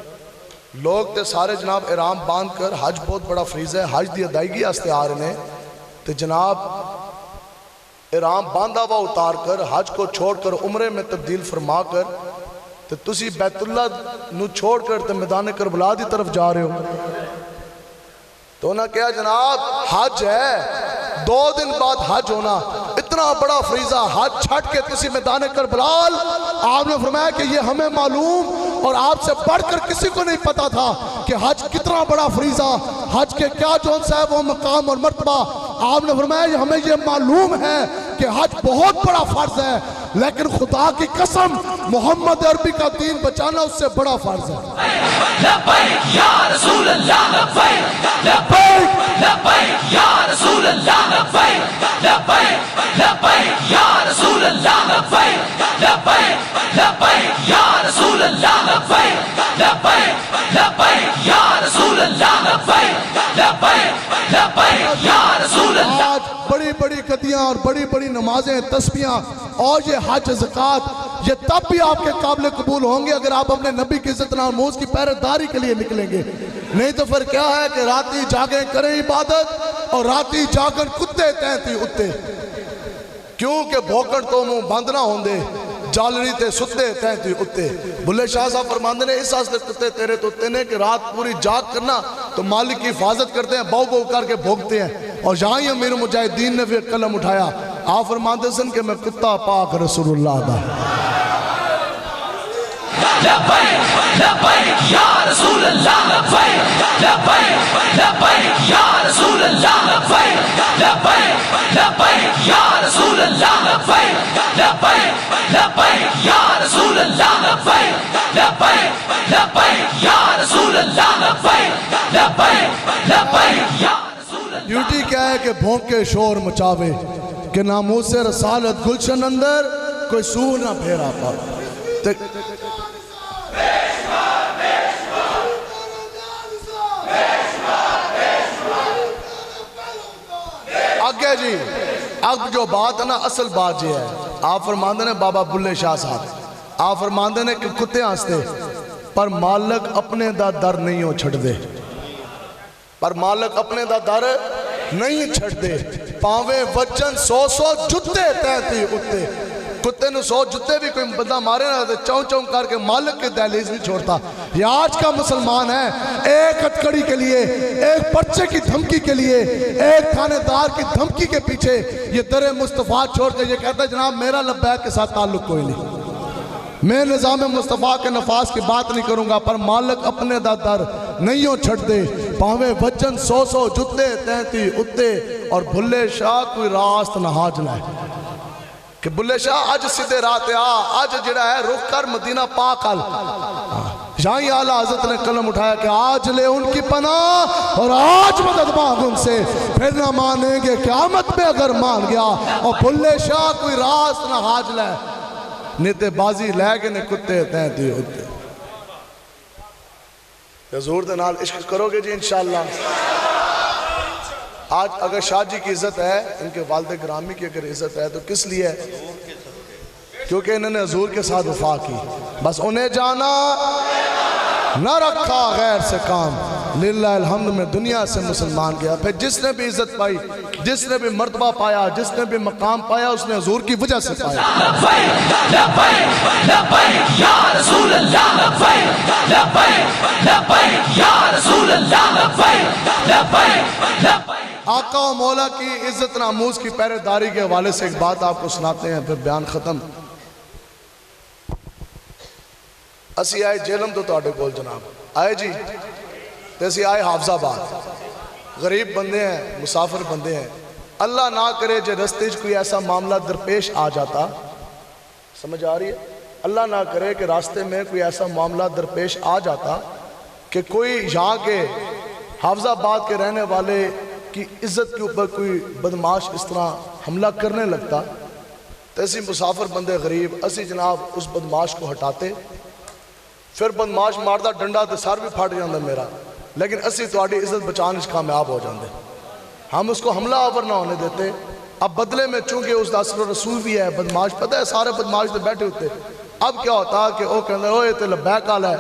لوگ تے سارے جناب احرام باندھ کر، حج بہت بڑا فریضہ ہے، حج دی ادائیگی آستے آ رہے ہیں، تو جناب احرام باندھا ہوا اتار کر، حج کو چھوڑ کر عمرے میں تبدیل فرما کر، تو تسی بیت اللہ نو چھوڑ کر تو میدان کربلا دی طرف جا رہے ہو۔ تو نہ کیا جناب حج ہے، 2 دن بعد حج ہونا، اتنا بڑا فریضہ، حج چھٹ کے کسی میدان کربلا۔ آپ نے فرمایا کہ یہ ہمیں معلوم اور آپ سے بڑھ کر کسی کو نہیں پتا تھا کہ حج کتنا بڑا فریضہ، حج کے کیا جون صاحب وہ مقام اور مرتبہ۔ آپ نے فرمایا ہمیں یہ معلوم ہے کہ حج بہت بڑا فرض ہے، لیکن خدا کی قسم محمد عربی کا دین بچانا اس سے بڑا فرض ہے۔ لبیک یا رسول اللہ، لبیک لبیک لبیک یا رسول اللہ، لبیک لبیک لبیک یا رسول اللہ، لبیک لبیک لبیک یا رسول اللہ، لبیک لبیک لبیک یا رسول اللہ، لبیک لبیک لبیک یا رسول اللہ۔ آج بڑی بڑی گدیاں اور بڑی بڑی نمازیں، تسبیحاں اور یہ حج زکوٰۃ، یہ تب بھی آپ کے قابل قبول ہوں گے اگر آپ اپنے نبی کی عزت ناموز کی پہرےداری کے لیے نکلیں گے۔ نہیں تو پھر کیا ہے کہ راتی جاگیں کریں عبادت اور راتی جاگن کتے تینتی اتے، کیونکہ بھوکڑ تو منہ بند نہ ہوں دے، جالری تے ستے تینتی اتے. بلے شاہ صاحب فرماندے نے اس آستے کتے تیرے تو اتے نے کہ رات پوری جاگ کرنا تو مالک کی حفاظت کرتے ہیں, باؤ باؤ کر کے بھوگتے ہیں. اور یہاں ہی امیر مجاہدین نے بھی قلم اٹھایا. آپ فرماندے سن کہ میں کتا پاک رسول اللہ دا. لبیک لبیک یا رسول اللہ لبیک لبیک لبیک یا رسول اللہ لبیک لبیک لبیک یا رسول اللہ لبیک لبیک لبیک یا رسول اللہ لبیک لبیک لبیک یا رسول اللہ لبیک لبیک لبیک یا رسول اللہ. ڈیوٹی کیا ہے کہ بھونک کے شور مچاوے کہ ناموس رسالت گلشن اندر کوئی سو نہ پھیرا پا. آگے جی اب جو بات ہے نا اصل بات یہ ہے. آپ فرماندے نے بابا بلے شاہ صاحب, آپ فرماندے نے کہ کتے آستے پر مالک اپنے دا در نہیں ہو چھڑ دے, پر مالک اپنے دا در نہیں چھڑ دے. پاویں وچن 100 جتے تینتی اتے. کتے نے 100 جتے بھی کوئی بندہ مارے نہ دے چون چون کر کے مالک کے دہلیز نہیں چھوڑتا. یہ آج کا مسلمان ہے, ایک ہتکڑی کے لیے, ایک پرچے کی دھمکی کے لیے, ایک تھانے دار کی دھمکی کے پیچھے یہ در مصطفیٰ چھوڑ کے یہ کہتا ہے جناب میرا لبیک کے ساتھ تعلق کوئی نہیں, میں نظام مصطفیٰ کے نفاذ کی بات نہیں کروں گا, پر مالک اپنے دا در نہیں ہو چھڑ دے. پاویں وچن 100 جتے تینتی اتے. اور بھلے شاہ کوئی راست نہ حاج لائے کہ بلے شاہ آج سیدھے رات آج جڑا ہے رخ کر مدینہ پاک آل. یہاں ہی اعلیٰ حضرت نے قلم اٹھایا کہ آج لے ان کی پناہ اور آج مدد مانگ ان سے, پھر نہ مانیں گے قیامت میں اگر مان گیا. اور بلے شاہ کوئی راست نہ حاج لائے نیتے بازی لے گے نے کتے تینتی ہوتے. حضور دے نال عشق کرو گے جی انشاءاللہ. آج اگر شاہ جی کی عزت ہے, ان کے والد گرامی کی اگر عزت ہے تو کس لیے ہے؟ کیونکہ انہوں نے حضور کے ساتھ وفا کی. بس انہیں جانا نہ رکھا غیر سے کام, للہ الحمد میں دنیا سے مسلمان گیا. پھر جس نے بھی عزت پائی, جس نے بھی مرتبہ پایا, جس نے بھی مقام پایا, اس نے حضور کی وجہ سے پایا. لبیک لبیک لبیک یا رسول اللہ لبیک لبیک لبیک یا رسول اللہ لبیک لبیک لبیک. آقا و مولا کی عزت ناموس کی پہرے داری کے حوالے سے ایک بات آپ کو سناتے ہیں, پھر بیان ختم. اسی آئے جیلم تو تواڈے کول جناب آئے جی, جیسے آئے حافظ آباد, غریب بندے ہیں, مسافر بندے ہیں. اللہ نہ کرے جے رستے کوئی ایسا معاملہ درپیش آ جاتا, سمجھ آ رہی ہے, اللہ نہ کرے کہ راستے میں کوئی ایسا معاملہ درپیش آ جاتا کہ کوئی یہاں کے حافظ آباد کے رہنے والے کی عزت کے اوپر کوئی بدماش اس طرح حملہ کرنے لگتا, تو ایسی مسافر بندے غریب اسی جناب اس بدماش کو ہٹاتے. پھر بدماش ماردا ڈنڈا تے سر بھی پھٹ جاندہ میرا, لیکن اسی تواڈی عزت بچانے کامیاب ہو جاندے. ہم اس کو حملہ آور نہ ہونے دیتے. اب بدلے میں چونکہ اس دا اثر و رسول بھی ہے, بدماش پتہ ہے سارے بدماش تے بیٹھے ہوتے. اب کیا ہوتا کہ وہ کہندے اوے تے لبیک آلا ہے,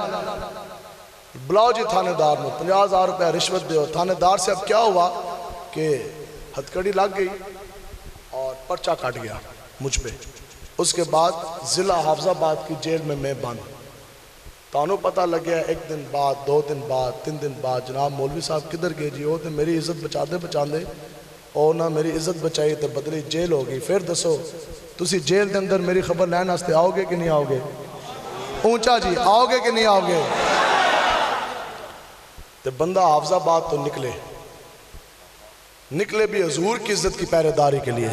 بلاؤ جی تھانے دار میں 50,000 روپے رشوت دیو. تھانے دار سے اب کیا ہوا کہ ہتکڑی لگ گئی اور پرچہ کٹ گیا مجھ پہ. اس کے بعد ضلع حافظ آباد کی جیل میں بند. تانوں پتہ لگ گیا 1 دن بعد, 2 دن بعد, 3 دن بعد, جناب مولوی صاحب کدھر گئے جی؟ وہ تو میری عزت بچاندے اور نہ میری عزت بچائی تو بدلی جیل ہو گئی. پھر دسو تسی جیل دے اندر میری خبر لین واسطے آؤ گے کہ نہیں آؤ گے؟ اونچا جی آؤ گے کہ نہیں آؤ گے؟ تو بندہ حافظ آباد تو نکلے بھی حضور کی عزت کی پہرے داری کے لیے.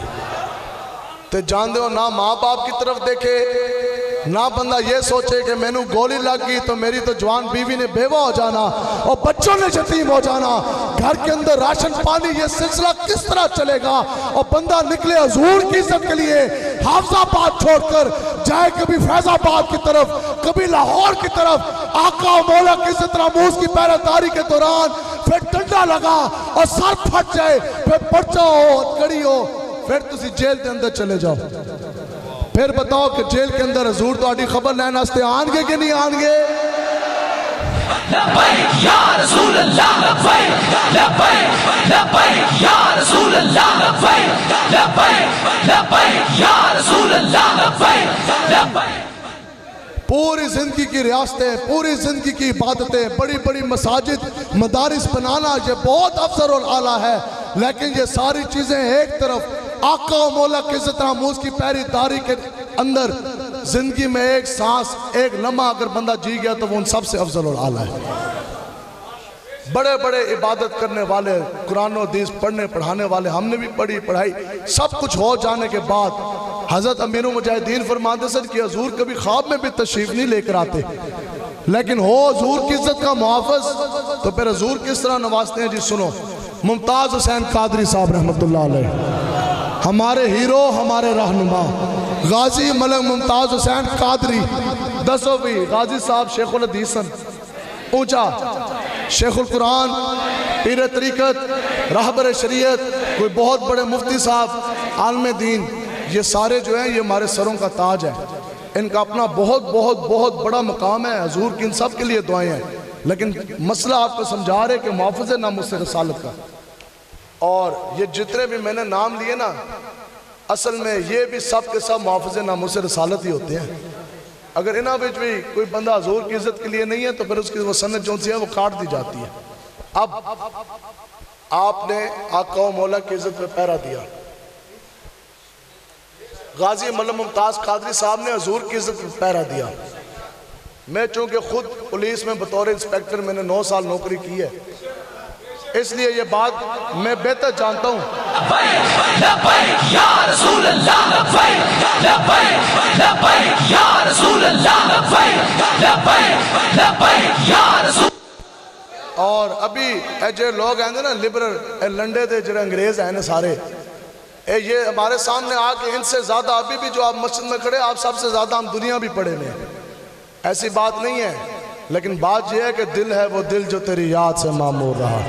تو جان دے نہ ماں باپ کی طرف دیکھے, نہ بندہ یہ سوچے کہ میں نو گولی لگ گئی تو میری تو جوان بیوی نے بیوہ ہو جانا اور بچوں نے یتیم ہو جانا, گھر کے اندر راشن پانی یہ سلسلہ کس طرح چلے گا. اور بندہ نکلے حضور کی عزت کے لیے حافظ آباد چھوڑ کر جائے کبھی فیض آباد کی طرف, کبھی لاہور کی طرف. آقا و مولا کی عزت ناموس کی پہرے داری کے دوران پھر ڈنڈا لگا اور سر پھٹ جائے, پھر پرچہ ہو, ہتکڑی ہو, پھر تسی جیل کے اندر چلے جاؤ. پھر بتاؤ کہ جیل کے اندر حضور تو آڈی خبر لینا استے آن گے کہ نہیں آن گے؟ لبیک یا رسول اللہ لبیک لبیک لبیک یا رسول اللہ لبیک لبیک لبیک یا رسول اللہ لبیک لبیک. پوری زندگی کی ریاستیں، پوری زندگی کی عبادتیں، بڑی بڑی مساجد، مدارس بنانا یہ بہت افضل الاعلیٰ ہے، لیکن یہ ساری چیزیں ایک طرف آقا و مولا کی عزت ناموس کی پیری داری کے اندر زندگی میں ایک سانس، ایک لمحہ اگر بندہ جی گیا تو وہ ان سب سے افضل الاعلیٰ ہے. بڑے بڑے عبادت کرنے والے، قرآن و حدیث پڑھنے پڑھانے والے، ہم نے بھی پڑھی پڑھائی، سب کچھ ہو جانے کے بعد حضرت امیر المجاہدین فرماتے ہیں کہ حضور کبھی خواب میں بھی تشریف نہیں لے کر آتے، لیکن ہو حضور کی عزت کا محافظ تو پھر حضور کس طرح نوازتے ہیں. جی سنو، ممتاز حسین قادری صاحب رحمۃ اللہ علیہ، ہمارے ہیرو، ہمارے رہنما غازی ملک ممتاز حسین قادری 10ویں غازی صاحب، شیخ الحدیث اونچا، شیخ القرآن، پیر طریقت، رہبر شریعت، کوئی بہت بڑے مفتی صاحب، عالم دین، یہ سارے جو ہیں یہ ہمارے سروں کا تاج ہے. ان کا اپنا بہت بہت بہت بڑا مقام ہے، حضور کی ان سب کے لیے دعائیں ہیں. لیکن مسئلہ آپ کو سمجھا رہے کہ محافظ ناموس رسالت کا، اور یہ جتنے بھی میں نے نام لیے نا، اصل میں یہ بھی سب کے سب محافظ ناموس رسالت ہی ہوتے ہیں. اگر انہاں وچ بھی کوئی بندہ حضور کی عزت کے لیے نہیں ہے تو پھر اس کی وہ سند جو سی ہے وہ کاٹ دی جاتی ہے. اب آپ نے آقا و مولا کی عزت پہ پہرا دیا، غازی ملک ممتاز قادری صاحب نے حضور کی عزت پہ پہرا دیا. میں چونکہ خود پولیس میں بطور انسپیکٹر میں نے 9 سال نوکری کی ہے، اس لیے یہ بات میں بہتر جانتا ہوں. لبیک لبیک یا رسول اللہ لبیک لبیک لبیک یا رسول اللہ لبیک لبیک لبیک یا رسول. اور ابھی جو لوگ ہیں نا لبرل لنڈے دے جو انگریز ہیں سارے، یہ ہمارے سامنے آ کے ان سے زیادہ ابھی بھی جو آپ مسجد میں کھڑے آپ سب سے زیادہ ہم دنیا بھی پڑھے ہوئے ہیں، ایسی بات نہیں ہے. لیکن بات یہ ہے کہ دل ہے وہ دل جو تیری یاد سے معمور رہا،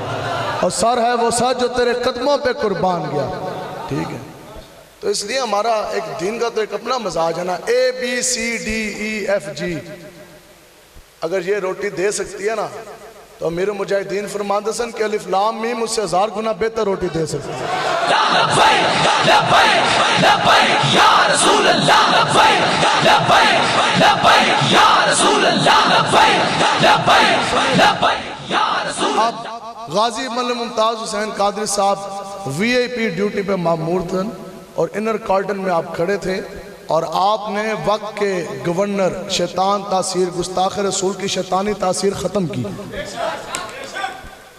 اور سر ہے وہ سر جو تیرے قدموں پہ قربان گیا. ٹھیک ہے، تو اس لیے ہمارا ایک دین کا تو ایک اپنا مزاج ہے نا، ABCDEFG. اگر یہ روٹی دے سکتی ہے نا تو امیر مجاہدین فرماتے ہیں کہ الف لام میم اس سے 1000 گنا بہتر روٹی دے سکتی ہے. لبیک لبیک لبیک یا رسول اللہ لبیک لبیک لبیک یا رسول اللہ لبیک لبیک لبیک یا رسول. اب غازی ملک ممتاز حسین قادری صاحب VIP ڈیوٹی پہ مامور تھے، اور انر کارڈن میں آپ کھڑے تھے، اور آپ نے وقت کے گورنر شیطان تاثیر گستاخ رسول کی شیطانی تاثیر ختم کی.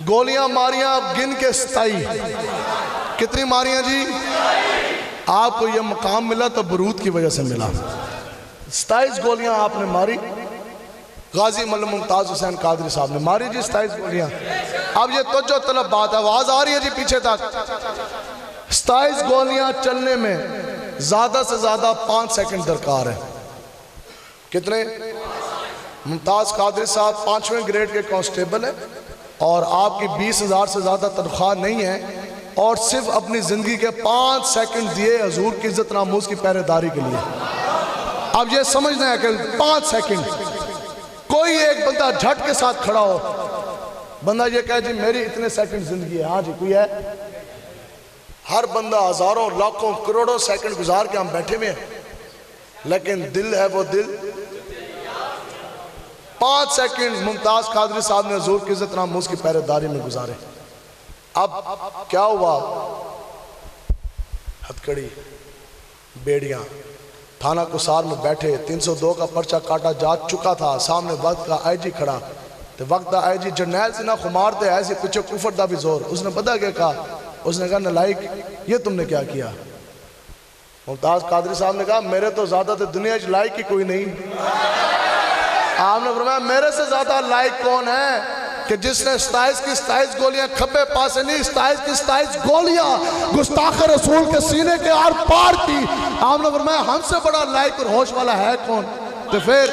گولیاں ماریاں آپ گن کے 27. کتنی ماریاں جی؟ آپ کو یہ مقام ملا تو برود کی وجہ سے ملا. 27 گولیاں آپ نے ماری. غازی ملک ممتاز حسین قادری صاحب نے ماری جی 27 گولیاں. اب یہ توجہ طلب بات ہے، آواز آ رہی ہے جی پیچھے تک. 27 گولیاں چلنے میں زیادہ سے زیادہ 5 سیکنڈ درکار ہے. کتنے؟ ممتاز قادری صاحب 5ویں گریڈ کے کانسٹیبل ہیں، اور آپ کی 20,000 سے زیادہ تنخواہ نہیں ہے، اور صرف اپنی زندگی کے 5 سیکنڈ دیے حضور کی عزت ناموس کی پہرے داری کے لیے. اب یہ سمجھنا ہے کہ 5 سیکنڈ کوئی ایک بندہ جھٹ کے ساتھ کھڑا ہو، بندہ یہ کہے جی میری اتنے سیکنڈ زندگی ہے، ہاں جی کوئی ہے؟ ہر بندہ ہزاروں لاکھوں کروڑوں سیکنڈ گزار کے ہم بیٹھے ہوئے ہیں، لیکن دل ہے وہ دل. 5 سیکنڈ ممتاز قادری صاحب نے حضور کی عزت ناموس کی پہرے داری میں گزارے. اب کیا ہوا؟ ہتھکڑی بیڑیاں تھانہ قصار میں بیٹھے، 302 کا پرچہ کاٹا جا چکا تھا، سامنے وقت کا آئی جی کھڑا. تو وقت دا آئی جی جرنیل سے نہ خمار دے ایسے پچھے کفر دا بھی زور. اس نے پتا کیا کہا؟ اس نے کہا نلائک یہ تم نے کیا کیا؟ ممتاز قادری صاحب نے کہا میرے تو زیادہ تو دنیا لائق ہی کوئی نہیں. آپ نے فرمایا میرے سے زیادہ لائق کون ہے کہ جس نے 27 کی 27 گولیاں کھبے پاسے نہیں، 27 کی 27 گولیاں گستاخ رسول کے سینے کے آر پار کی. آپ نے فرمایا ہم سے بڑا لائق اور ہوش والا ہے کون؟ تو پھر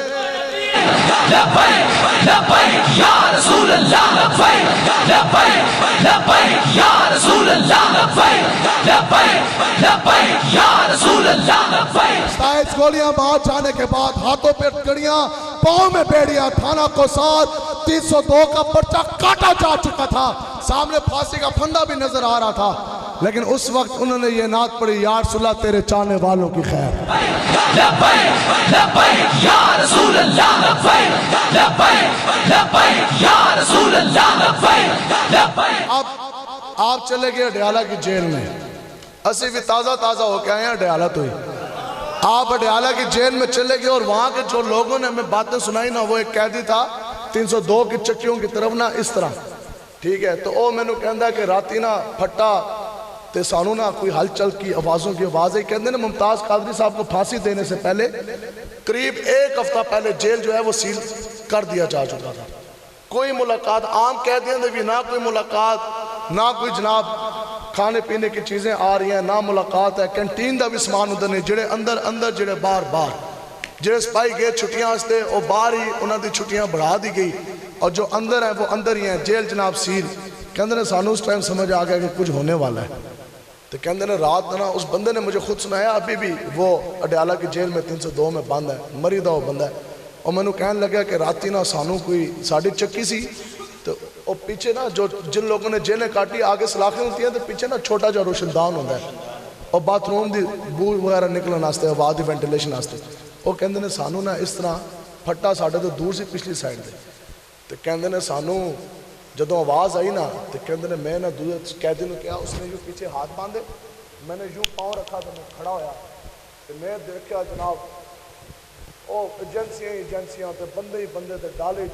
لبیک لبیک یا رسول اللہ لبیک لبیک لبیک یا رسول اللہ لبیک لبیک لبیک یا رسول اللہ لبیک. 27 گولیاں باہر جانے کے بعد ہاتھوں پہ کڑیاں، پاؤں میں بیڑیاں، تھانہ قصار 302 کا پرچہ کاٹا جا چکا تھا، سامنے پھانسی کا پھندا بھی نظر آ رہا تھا، لیکن اس وقت انہوں نے یہ نعت پڑھی، یا رسول اللہ تیرے چاہنے والوں کی خیر۔ لبیک لبیک یا رسول اللہ، لبیک لبیک لبیک یا رسول اللہ، لبیک لبیک۔ اب آپ چلے گئے اڈیالہ کی جیل میں، اسی بھی تازہ تازہ ہو کے آئے ہیں اڈیالہ تو ہی، آپ اڈیالہ کی جیل میں چلے گئے اور وہاں کے جو لوگوں نے ہمیں باتیں سنائی نا، وہ ایک قیدی تھا 302 کی چکیوں کی طرف نا اس طرح، ٹھیک ہے، تو وہ میں نے کہندا کہ راتی نا پھٹا تے سانو نا کوئی ہلچل کی آوازوں کی آواز ہے، کہندے نے ممتاز قادری صاحب کو پھانسی دینے سے پہلے قریب 1 ہفتہ پہلے جیل جو ہے وہ سیل کر دیا جا چکا تھا، کوئی ملاقات عام قیدیاں دے بھی نہ کوئی ملاقات، نہ کوئی جناب کھانے پینے کی چیزیں آ رہی ہیں، نہ ملاقات ہے، کینٹین دا بھی سامان ادھر نہیں، جڑے اندر جڑے باہر جڑے سپاہی گئے چھٹیاں واسطے وہ باہر ہی انہاں دی چھٹیاں بڑھا دی گئی، اور جو اندر ہیں وہ اندر ہی ہیں، جیل جناب سیل۔ کہندے نے سانو اس ٹائم سمجھ آ گیا کہ کچھ ہونے والا ہے، تو کہندے نے رات نا اس بندے نے مجھے خود سنایا، ابھی بھی وہ اڈیالہ کی جیل میں 302 میں بند ہے، مری دا وہ بندہ ہے، اور میں نے کہنے لگا کہ راتی نا سانو کوئی ساڑی چکی سی، تو وہ پیچھے نا جو جن لوگوں نے جیلیں کاٹی آگے سلاخیں ہوتی ہیں تو پیچھے نا چھوٹا جو روشن دان ہوتا ہے، اور باتھ روم دی بو وغیرہ نکلن واسطے، آواز دی وینٹیلیشن واسطے، وہ کہندے نے سانو نا اس طرح پھٹا ساڑھے تو دور سی پچھلی سائڈ دے، تو کہندے نے سانو جدوں آواز آئی نا، تو کہندے نے میں نا دوسرے قیدی نے کیا، اس نے یوں پیچھے ہاتھ باندھے، میں نے یوں پاؤں رکھا تو میں کھڑا ہویا، تو میں دیکھا جناب او ایجنسیاں تے بندے ہی بندے تے ڈالے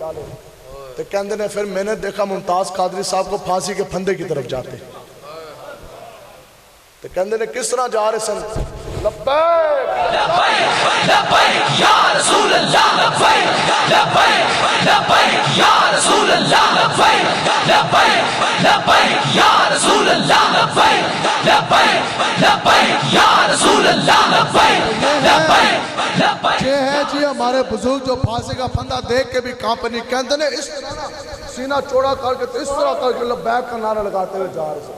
تو کہندے نے پھر میں نے دیکھا ممتاز قادری صاحب کو پھانسی کے پھندے کی طرف جاتے، تو کہندے نے کس طرح جا رہے سن، لبیک لبیک لبیک یا رسول اللہ، لبیک لبیک لبیک یا رسول اللہ، لبیک لبیک لبیک یا رسول اللہ، لبیک لبیک لبیک یا رسول اللہ، لبیک لبیک لبیک۔ یہ ہے جی ہمارے بزرگ جو پھانسی کا پھندا دیکھ کے بھی کانپے نہیں، کہندے نے اس طرح نا سینہ چوڑا کر کے اس طرح کر کے لبیک کا نعرہ لگاتے ہوئے جا رہے سن،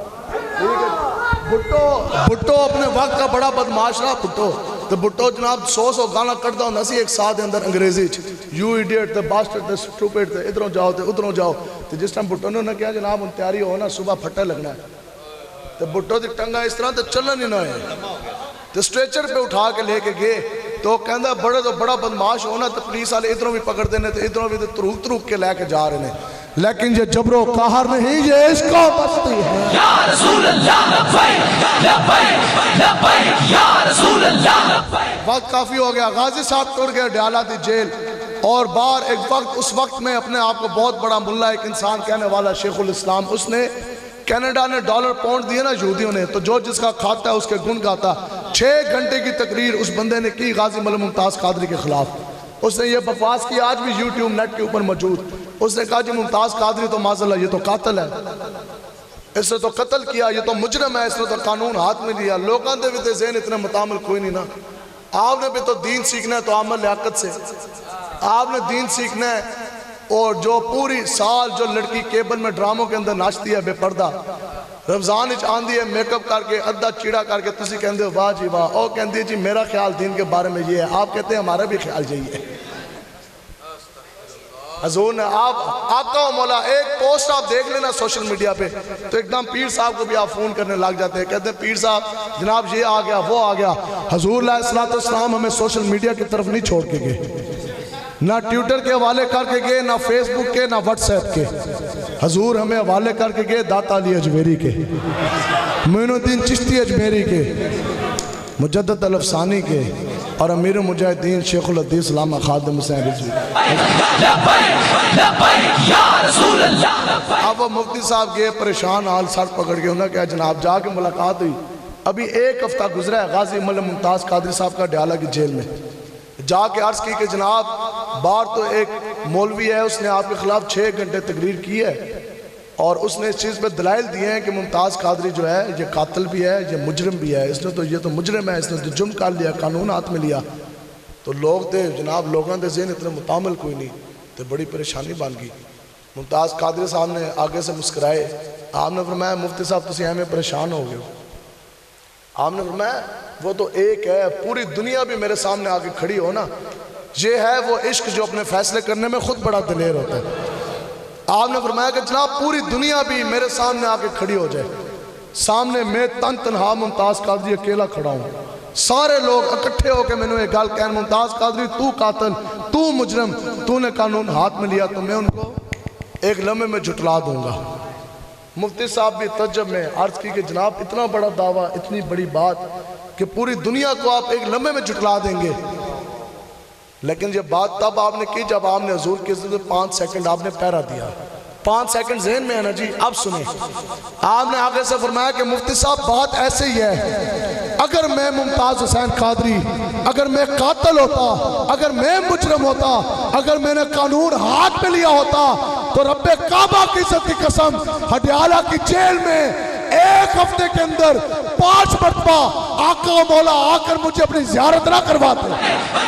ٹھیک ہے۔ بھٹو اپنے وقت کا بڑا بدماش رہا بھٹو، تو بھٹو جناب 100 گانا کرتا ہوں سی ایک ساتھ اندر انگریزی یو ایڈیٹ تے باسٹرڈ تے سٹوپڈ تے ادھروں جاؤ تے ادھروں جاؤ، تو جس ٹائم بھٹو نے کیا جناب ان تیاری ہو نا صبح پھٹا لگنا ہے، تو بھٹو دی ٹنگا اس طرح تو چلن ہی نہ ہے، تو سٹریچر پہ اٹھا کے لے کے گئے، تو کہندہ بڑے تو بڑا بدماش ہونا، تو پولیس والے ادھروں بھی پکڑ دینے تھے، ادھروں بھی تروک کے لے کے جا رہے ہیں، لیکن یہ جبر و قہر نہیں، یہ عشق و مستی ہے۔ یا رسول اللہ، لبیک لبیک لبیک یا رسول اللہ، لبیک۔ وقت کافی ہو گیا، غازی صاحب ٹوڑ گئے اڈیالہ دی جیل، اور باہر ایک وقت اس وقت میں اپنے آپ کو بہت بڑا ملا ایک انسان کہنے والا شیخ الاسلام، اس نے کینیڈا نے ڈالر پاؤنڈ دیے نا یہودیوں نے، تو جو جس کا کھاتا ہے اس کے گن گاتا، 6 گھنٹے کی تقریر اس بندے نے کی غازی مولا ممتاز قادری کے خلاف، اس نے یہ بکواس کی، آج بھی یوٹیوب نیٹ کے اوپر موجود، اس نے کہا جی ممتاز قادری تو معاذاللہ یہ تو قاتل ہے، اس نے تو قتل کیا، یہ تو مجرم ہے، اس نے تو قانون ہاتھ میں لیا، لوگاں دے بھی تے ذہن اتنے متعامل کوئی نہیں نا، آپ نے بھی تو دین سیکھنا ہے تو عمل لیاقت سے، آپ نے دین سیکھنا ہے، اور جو پوری سال جو لڑکی کیبل میں ڈراموں کے اندر ناچتی ہے بے پردہ، رمضان اچ آندھی ہے میک اپ کر کے ادھا چیڑا کر کے تسی کہندے ہو واہ جی واہ، اور کہندی ہے جی میرا خیال دین کے بارے میں یہ ہے، آپ کہتے ہیں ہمارا بھی خیال یہی ہے۔ حضور نے آپ آقا و مولا ایک پوسٹ آپ دیکھ لینا سوشل میڈیا پہ تو ایک دم پیر صاحب کو بھی آپ فون کرنے لگ جاتے ہیں، کہتے ہیں پیر صاحب جناب یہ آ گیا وہ آ گیا۔ حضور علیہ السلام ہمیں سوشل میڈیا کی طرف نہیں چھوڑ کے گئے، نہ ٹویٹر کے حوالے کر کے گئے، نہ فیس بک کے، نہ واٹس ایپ کے، حضور ہمیں حوالے کر کے گئے داتا علی اجمیری کے، معین الدین چشتی اجمیری کے، مجدد الافسانی کے، اور امیر مجاہدین شیخ الحدیث علامہ خادم حسین رضوی۔ اب وہ مفتی صاحب گئے پریشان حال، سر پکڑ کے، انہوں نے کہا جناب جا کے ملاقات ہوئی، ابھی 1 ہفتہ گزرا ہے غازی مولا ممتاز قادری صاحب کا اڈیالہ کی جیل میں، جا کے عرض کی کہ جناب باہر تو ایک مولوی ہے، اس نے آپ کے خلاف 6 گھنٹے تقریر کی ہے، اور اس نے اس چیز پہ دلائل دیے ہیں کہ ممتاز قادری جو ہے یہ قاتل بھی ہے، یہ مجرم بھی ہے، اس نے تو یہ تو مجرم ہے، اس نے تو جرم کر لیا، قانون ہاتھ میں لیا۔ تو لوگ تھے جناب، لوگوں دے ذہن اتنے متعامل کوئی نہیں، تو بڑی پریشانی بن گئی۔ ممتاز قادری صاحب نے آگے سے مسکرائے، آپ نے فرمایا مفتی صاحب تسی ہمیں پریشان ہو گئے ہو، آپ نے فرمایا وہ تو ایک ہے، پوری دنیا بھی میرے سامنے آگے کھڑی ہو نا، یہ ہے وہ عشق جو اپنے فیصلے کرنے میں خود بڑا دلیر ہوتا ہے۔ آپ نے فرمایا کہ جناب پوری دنیا بھی میرے سامنے آ کے کھڑی ہو جائے، سامنے میں تنہا ممتاز قادری اکیلا کھڑا ہوں، سارے لوگ اکٹھے ہو کے میں نے ایک گل کہن، ممتاز قادری تو قاتل، تو مجرم، تو نے قانون ہاتھ میں لیا، تو میں ان کو ایک لمحے میں جھٹلا دوں گا۔ مفتی صاحب بھی تجب میں عرض کی کہ جناب اتنا بڑا دعویٰ، اتنی بڑی بات کہ پوری دنیا کو آپ ایک لمحے میں جھٹلا دیں گے، لیکن یہ بات تب آپ نے کی جب آپ نے حضور کی عزت میں 5 سیکنڈ آپ نے پہرا دیا۔ 5 سیکنڈ ذہن میں ہے نا جی، اب سنیں، آپ نے آگے سے فرمایا کہ مفتی صاحب بات ایسے ہی ہے، اگر میں ممتاز حسین قادری، اگر میں قاتل ہوتا، اگر میں مجرم ہوتا، اگر میں نے قانون ہاتھ میں لیا ہوتا، تو رب کعبہ کی عزت کی قسم ہڈیالہ کی جیل میں 1 ہفتے کے اندر 5 مرتبہ آقا و مولا آ کر مجھے اپنی زیارت نہ کرواتے۔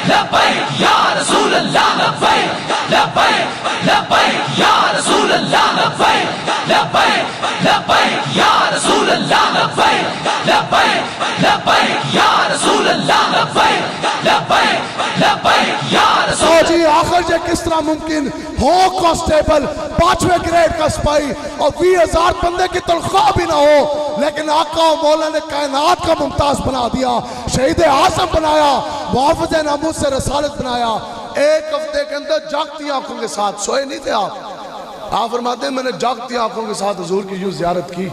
لبیک یا رسول اللہ، لبیک لبیک لبیک یا رسول اللہ، لبیک لبیک لبیک یا رسول اللہ، لبیک لبیک لبیک یا رسول اللہ، لبیک لبیک لبیک یا رسول اللہ۔ جی آخر یہ کس طرح ممکن ہو کانسٹیبل 5ویں گریڈ کا سپاہی اور 20,000 بندے کی تنخواہ بھی نہ ہو، لیکن آقا و مولا نے کائنات کا ممتاز بنا دیا، شہید اعظم بنایا، محافظ ناموس سے رسالت بنایا۔ 1 ہفتے کے اندر جاگتی آنکھوں کے ساتھ، سوئے نہیں تھے آپ فرماتے ہیں میں نے جاگتی آنکھوں کے ساتھ حضور کی یوں زیارت کی۔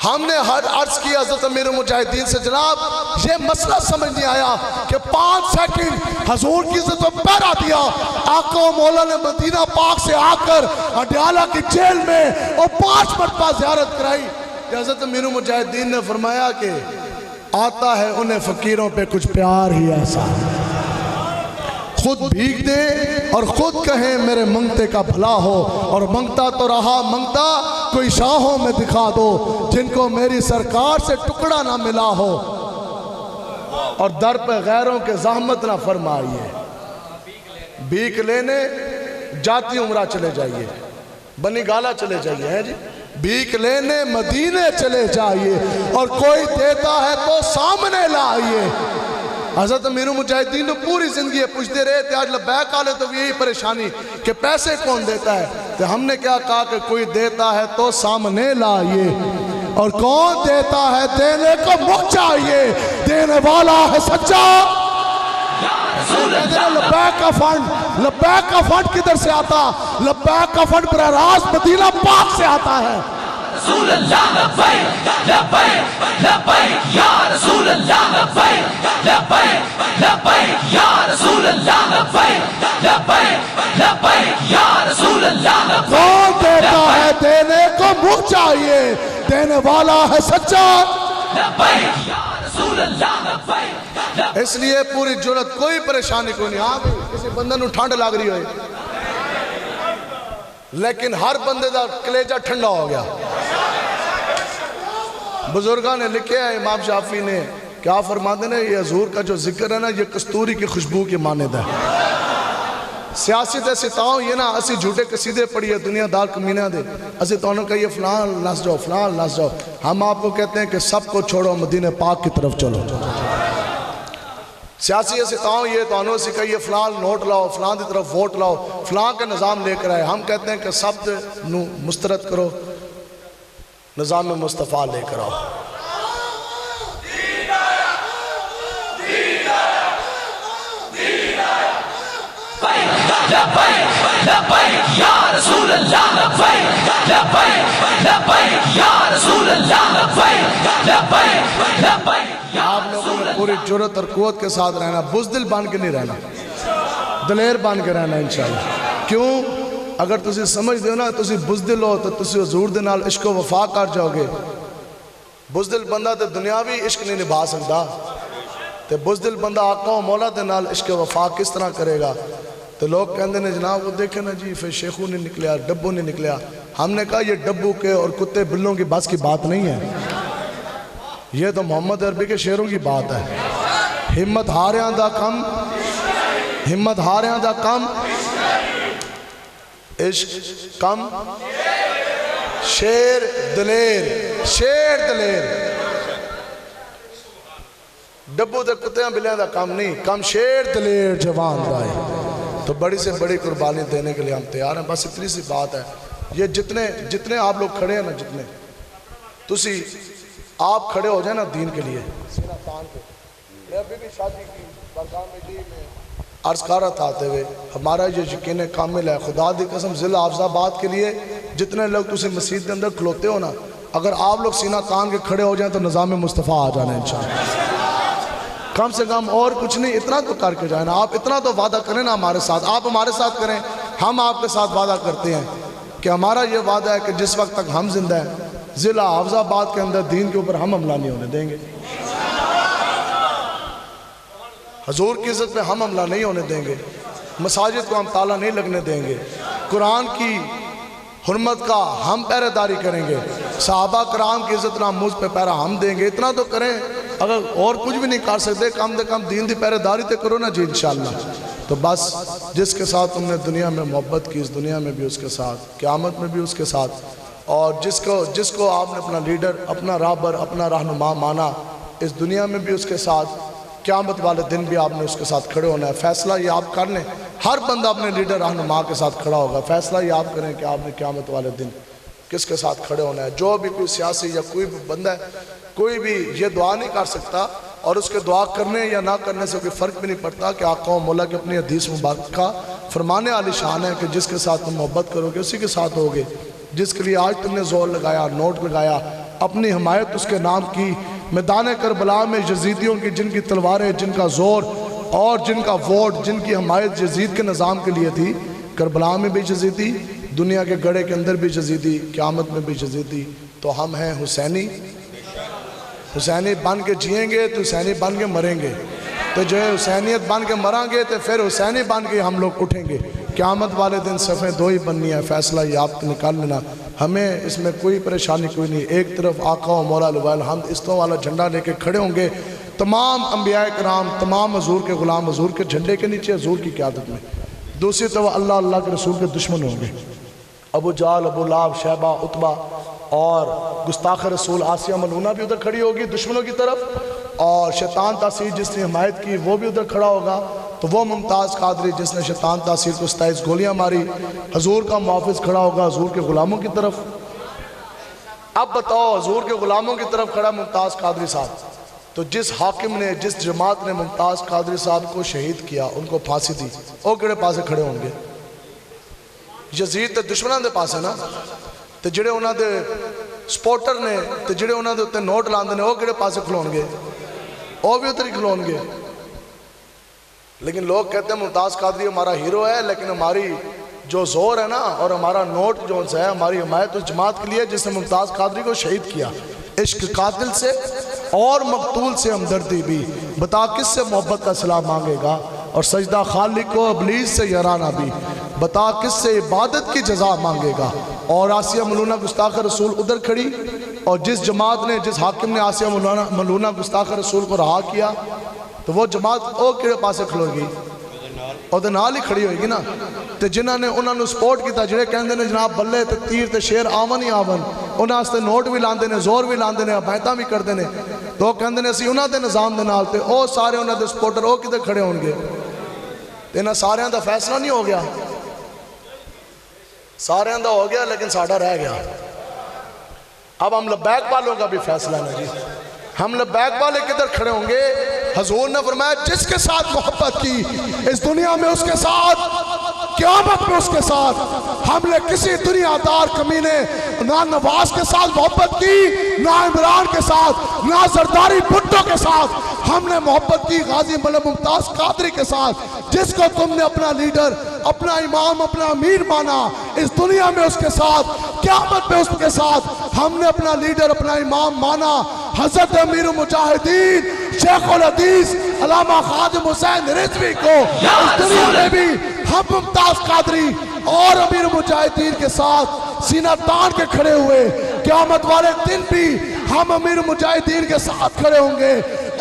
ہم نے ہر عرض کی حضرت امیر المجاہدین سے جناب یہ مسئلہ سمجھ نہیں آیا کہ 5 سیکنڈ حضور کی عزت میں پہرا دیا، آقا و مولا نے مدینہ پاک سے آ کر ہڈیالہ کی جیل میں اور 5 مرتبہ زیارت کرائی۔ حضرت امیر المجاہدین نے فرمایا کہ آتا ہے انہیں فقیروں پہ کچھ پیار ہی ایسا، خود بھیگ دے اور خود کہیں میرے منگتے کا بھلا ہو، اور منگتا تو رہا منگتا کوئی شاہوں میں دکھا دو جن کو میری سرکار سے ٹکڑا نہ ملا ہو، اور در پہ غیروں کے زحمت نہ فرمائیے، بھیک لینے جاتی عمرہ چلے جائیے، بنی گالا چلے جائیے، ہے جی بھیک لینے مدینے چلے جائیے، اور کوئی دیتا ہے تو سامنے لائیے۔ حضرت امیر المجاہدین نے پوری زندگی پوچھتے رہے تھے، آج لبیک آلے تو یہی پریشانی کہ پیسے کون دیتا ہے، تو ہم نے کیا کہا کہ کوئی دیتا ہے تو سامنے لائیے، اور کون دیتا ہے دینے کو مکھ چاہیے، دینے والا ہے سچا۔ لبیک کا فنڈ کدھر سے آتا؟ لبیک کا فنڈ براہ راست مدینہ پاک سے آتا ہے۔ رسول اللہ، لبیک لبیک لبیک یا رسول اللہ، لبیک لبیک لبیک یا رسول اللہ، لبیک لبیک لبیک یا رسول اللہ۔ کون دیتا ہے دینے کو مکھ چاہیے، دینے والا ہے سچا۔ لبیک یا رسول اللہ، لبیک۔ اس لیے پوری جرت کوئی پریشانی کو نہیں، ہاں کسی بندے نو ٹھنڈ لگ رہی ہوئے، لیکن ہر بندے دا کلیجہ ٹھنڈا ہو گیا۔ بزرگاں نے لکھے ہیں، امام شافعی نے کیا فرماتے ہیں، یہ حضور کا جو ذکر ہے نا یہ کستوری کی خوشبو کی مانند ہے۔ سیاست ایسی تاؤں یہ نا اسی جھوٹے قصیدے پڑھیے دنیا دار کمینہ دے، اسی تو انہوں کہیے فلان نس جاؤ فلان نس جاؤ، ہم آپ کو کہتے ہیں کہ سب کو چھوڑو مدینہ پاک کی طرف چلو۔ سیاسی ایسی تاؤں یہ تو انہوں سے کہیے فلان نوٹ لاؤ، فلان دی طرف ووٹ لاؤ، فلان کا نظام لے کر آئے، ہم کہتے ہیں کہ سب نو مسترد کرو، نظام مصطفیٰ لے کر آؤ۔ لبیک لبیک یا رسول اللہ، لبیک لبیک لبیک یا رسول اللہ، لبیک لبیک لبیک۔ آپ لوگوں نے پوری جرت اور قوت کے ساتھ رہنا، بزدل بن کے نہیں رہنا، دلیر بن کے رہنا انشاءاللہ۔ کیوں؟ اگر تسی سمجھ دیو نا تسی بزدل ہو تو تسی حضور دے نال عشق و وفا کر جاؤ گے۔ بزدل بندہ تے دنیاوی عشق نہیں نبھا سکتا، تے بزدل بندہ آقا و مولا دے نال عشق و وفا کس طرح کرے گا؟ تو لوگ کہندے نے جناب وہ دیکھیں نا جی پھر شیخوں نے نکلیا، ڈبو نے نکلیا۔ ہم نے کہا یہ ڈبو کے اور کتے بلوں کی بس کی بات نہیں ہے، یہ تو محمد عربی کے شعروں کی بات ہے۔ ہمت ہاریاں دا کم، ہمت ہاریاں دا کم، عشق کم، شیر دلیر، شیر دلیر۔ ڈبو دے کتیاں بلیاں دا کم نہیں، کم شیر دلیر جوان دائے۔ تو بڑی سے بڑی قربانی دینے کے لیے ہم تیار ہیں. بس اتنی سی بات ہے. یہ جتنے آپ لوگ کھڑے ہیں نا، جتنے تسی آپ کھڑے ہو جائیں نا دین کے لیے، سینہ تان کے. میں ابھی بھی شادی کی برکان میں جی میں عرض کر رہا تھا آتے ہوئے، ہمارا یہ یقین کامل ہے خدا دی قسم ضلع حافظ آباد کے لیے جتنے لوگ تسی مسجد کے اندر کھلوتے ہو نا، اگر آپ لوگ سینہ تان کے کھڑے ہو جائیں تو نظام مصطفیٰ آ جانا انشاءاللہ. کم سے کم اور کچھ نہیں، اتنا تو کر کے جائیں نا. آپ اتنا تو وعدہ کریں نا ہمارے ساتھ، آپ ہمارے ساتھ کریں، ہم آپ کے ساتھ وعدہ کرتے ہیں کہ ہمارا یہ وعدہ ہے کہ جس وقت تک ہم زندہ ہیں ضلع حافظ آباد کے اندر دین کے اوپر ہم حملہ نہیں ہونے دیں گے. حضور کی عزت پہ ہم حملہ نہیں ہونے دیں گے. مساجد کو ہم تالا نہیں لگنے دیں گے. قرآن کی حرمت کا ہم پہرے داری کریں گے. صحابہ کرام کی عزت ناموز پہ پہرا ہم دیں گے. اتنا تو کریں، اگر اور کچھ بھی نہیں کر سکتے کم سے کم دین دی پہرے داری تے کرو نا جی انشاءاللہ. تو بس جس کے ساتھ تم نے دنیا میں محبت کی، اس دنیا میں بھی اس کے ساتھ، قیامت میں بھی اس کے ساتھ. اور جس کو آپ نے اپنا لیڈر، اپنا رہبر، اپنا رہنما مانا، اس دنیا میں بھی اس کے ساتھ، قیامت والے دن بھی آپ نے اس کے ساتھ کھڑے ہونا ہے. فیصلہ یہ آپ کر لیں، ہر بندہ اپنے لیڈر رہنما کے ساتھ کھڑا ہوگا. فیصلہ یہ آپ کریں کہ آپ نے قیامت والے دن کس کے ساتھ کھڑے ہونا ہے. جو بھی کوئی سیاسی یا کوئی بھی بندہ ہے، کوئی بھی یہ دعا نہیں کر سکتا، اور اس کے دعا کرنے یا نہ کرنے سے کوئی فرق بھی نہیں پڑتا کہ آقا و مولا کی اپنی حدیث مبارکہ فرمانے والی شان ہے کہ جس کے ساتھ تم محبت کرو گے اسی کے ساتھ ہوگے. جس کے لیے آج تم نے زور لگایا، نوٹ لگایا، اپنی حمایت اس کے نام کی. میدان کربلا میں یزیدیوں کی جن کی تلواریں، جن کا زور اور جن کا ووٹ، جن کی حمایت یزید کے نظام کے لیے تھی، کربلا میں بھی یزیدی، دنیا کے گڑھے کے اندر بھی یزیدی، قیامت میں بھی یزیدی. تو ہم ہیں حسینی. حسینی بن کے جئیں گے تو حسینی بن کے مریں گے. تو جو ہے حسینیت بن کے مریں گے تو پھر حسینی بن کے ہم لوگ اٹھیں گے. قیامت والے دن صفیں دو ہی بننی ہے. فیصلہ یہ آپ نکال لینا. ہمیں اس میں کوئی پریشانی کوئی نہیں. ایک طرف آقا و مولا لوال حمد استوں والا جھنڈا لے کے کھڑے ہوں گے. تمام انبیاء کرام، تمام حضور کے غلام حضور کے جھنڈے کے نیچے حضور کی قیادت میں. دوسری طرف اللہ کے رسول کے دشمن ہوں گے. ابو جال، ابو لہب، شیبہ، عتبہ اور گستاخ رسول آسیہ ملعونہ بھی ادھر کھڑی ہوگی دشمنوں کی طرف. اور شیطان تاثیر جس نے حمایت کی وہ بھی ادھر کھڑا ہوگا. تو وہ ممتاز قادری جس نے شیطان تاثیر کو 27 گولیاں ماری، حضور کا محافظ کھڑا ہوگا حضور کے غلاموں کی طرف. اب بتاؤ، حضور کے غلاموں کی طرف کھڑا ممتاز قادری صاحب. تو جس حاکم نے، جس جماعت نے ممتاز قادری صاحب کو شہید کیا، ان کو پھانسی دی، وہ کہڑے پاسے کھڑے ہوں گے؟ یزید تے دشمنوں دے پاس ہے نا. تے جڑے انہاں دے سپورٹر نے، تے جڑے انہاں دے اتے نوٹ لاندے نے، وہ کہڑے پاسے کھلون گے؟ وہ بھی اتر ہی کھلون گے. لیکن لوگ کہتے ہیں ممتاز قادری ہمارا ہیرو ہے، لیکن ہماری جو زور ہے نا اور ہمارا نوٹ جو ہے، ہماری حمایت اس جماعت کے لیے جس نے ممتاز قادری کو شہید کیا. عشق قاتل سے اور مقتول سے ہمدردی بھی. بتا کس سے محبت کا صلہ مانگے گا، اور سجدہ خالق کو ابلیس سے یارانہ بھی. بتا کس سے عبادت کی جزا مانگے گا. اور آسیہ ملعونہ گستاخ رسول ادھر کھڑی، اور جس جماعت نے، جس حاکم نے آسیہ ملعونہ گستاخ رسول کو رہا کیا، تو وہ جماعت او کیڑے پاسے کھلو گی؟ اور دے نال ہی کھڑی ہوئے گی نا. تے جنہاں نے انہاں نو سپورٹ کیتا، جڑے کہندے نے جناب بلے تے تیر تے شیر آون ہی آون، انہاں واسطے نوٹ بھی لاندے نے، زور بھی لاندے نے، حمایتاں بھی کردے نے. تو وہ کہندے نے اسی انہاں دے نظام دے نال، تے او سارے انہاں دے سپورٹر او کدھر کھڑے ہون گے؟ تے انہاں ساریاں دا فیصلہ نہیں ہو گیا؟ ساریاں دا ہو گیا لیکن ساڈا رہ گیا. اب ہم لبیک والوں کا بھی فیصلہ ہے جی. ہم لبیک والے کدھر کھڑے ہوں گے؟ حضور نے فرمایا جس کے ساتھ محبت کی اس دنیا میں اس کے ساتھ، قیامت میں اس کے ساتھ. ہم نے کسی دنیا دار کمینے نہ نواز کے ساتھ محبت کی، نہ عمران کے ساتھ، نہ زرداری بھٹو کے ساتھ. ہم نے محبت کی غازی ملک ممتاز قادری کے ساتھ، جس کو تم نے اپنا لیڈر، اپنا امام، اپنا امیر مانا. اس دنیا میں اس کے ساتھ، قیامت میں اس کے ساتھ. ہم نے اپنا لیڈر، اپنا امام مانا حضرت امیر المجاہدین شیخ الحدیث علامہ خادم حسین رضوی کو. اس دنیا میں بھی ہم ممتاز قادری اور امیر المجاہدین کے ساتھ سینہ تان کے کھڑے ہوئے. قیامت والے دن بھی ہم امیر المجاہدین کے ساتھ کھڑے ہوں گے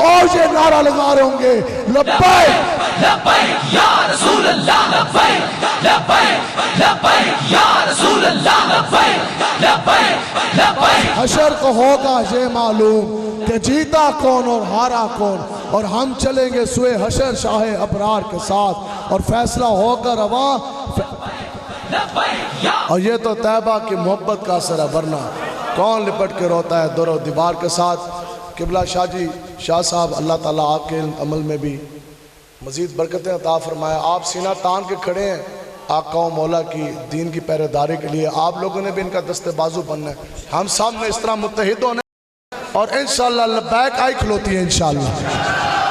اور یہ نعرہ لگا رہے ہوں گے لبیک لبیک یا رسول اللہ، لبیک لبیک لبیک یا رسول اللہ، لبیک لبیک لبیک. حشر کو ہوگا یہ معلوم کہ جیتا کون اور ہارا کون. اور ہم چلیں گے سوئے حشر شاہ ابرار کے ساتھ، اور فیصلہ ہوگا رواں اور یہ تو طیبہ کی محبت کا اثر ہے، ورنہ کون لپٹ کے روتا ہے در و دیوار کے ساتھ۔ قبلہ شاہ جی شاہ صاحب اللہ تعالیٰ آپ کے عمل میں بھی مزید برکتیں عطا فرمائے۔ آپ سینہ تان کے کھڑے ہیں آقا و مولا کی دین کی پہرے داری کے لیے، آپ لوگوں نے بھی ان کا دست بازو بننا ہے، ہم سب نے اس طرح متحد ہونا ہے، اور انشاءاللہ لبیک آئی کھلوتی ہے انشاءاللہ۔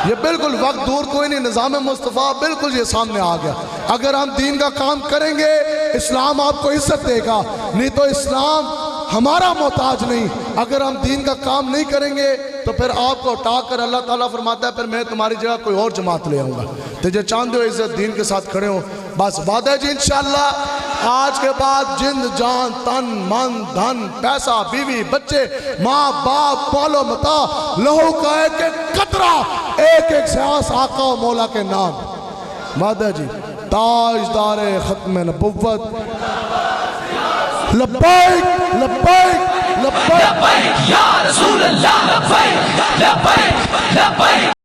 یہ بالکل وقت دور کوئی نہیں، نظام مصطفیٰ بالکل یہ سامنے آ گیا۔ اگر ہم دین کا کام کریں گے اسلام آپ کو عزت دے گا، نہیں تو اسلام ہمارا محتاج نہیں۔ اگر ہم دین کا کام نہیں کریں گے تو پھر آپ کو اٹھا کر اللہ تعالیٰ فرماتا ہے پھر میں تمہاری جگہ کوئی اور جماعت لے آؤں گا۔ تو جو چاندے ہو عزت دین کے ساتھ کھڑے ہوں، بس وعدہ ہے جی انشاءاللہ آج کے بعد جند جان تن من دھن پیسہ بیوی بچے ماں باپ مال و متاع لہو کا ایک ایک قطرہ ایک ایک سیاس آقا و مولا کے نام۔ وعدہ ہے جی تاجدار ختم نبوت لبیک لبیک لبیک لبیک یا رسول اللہ لبیک لبیک لبیک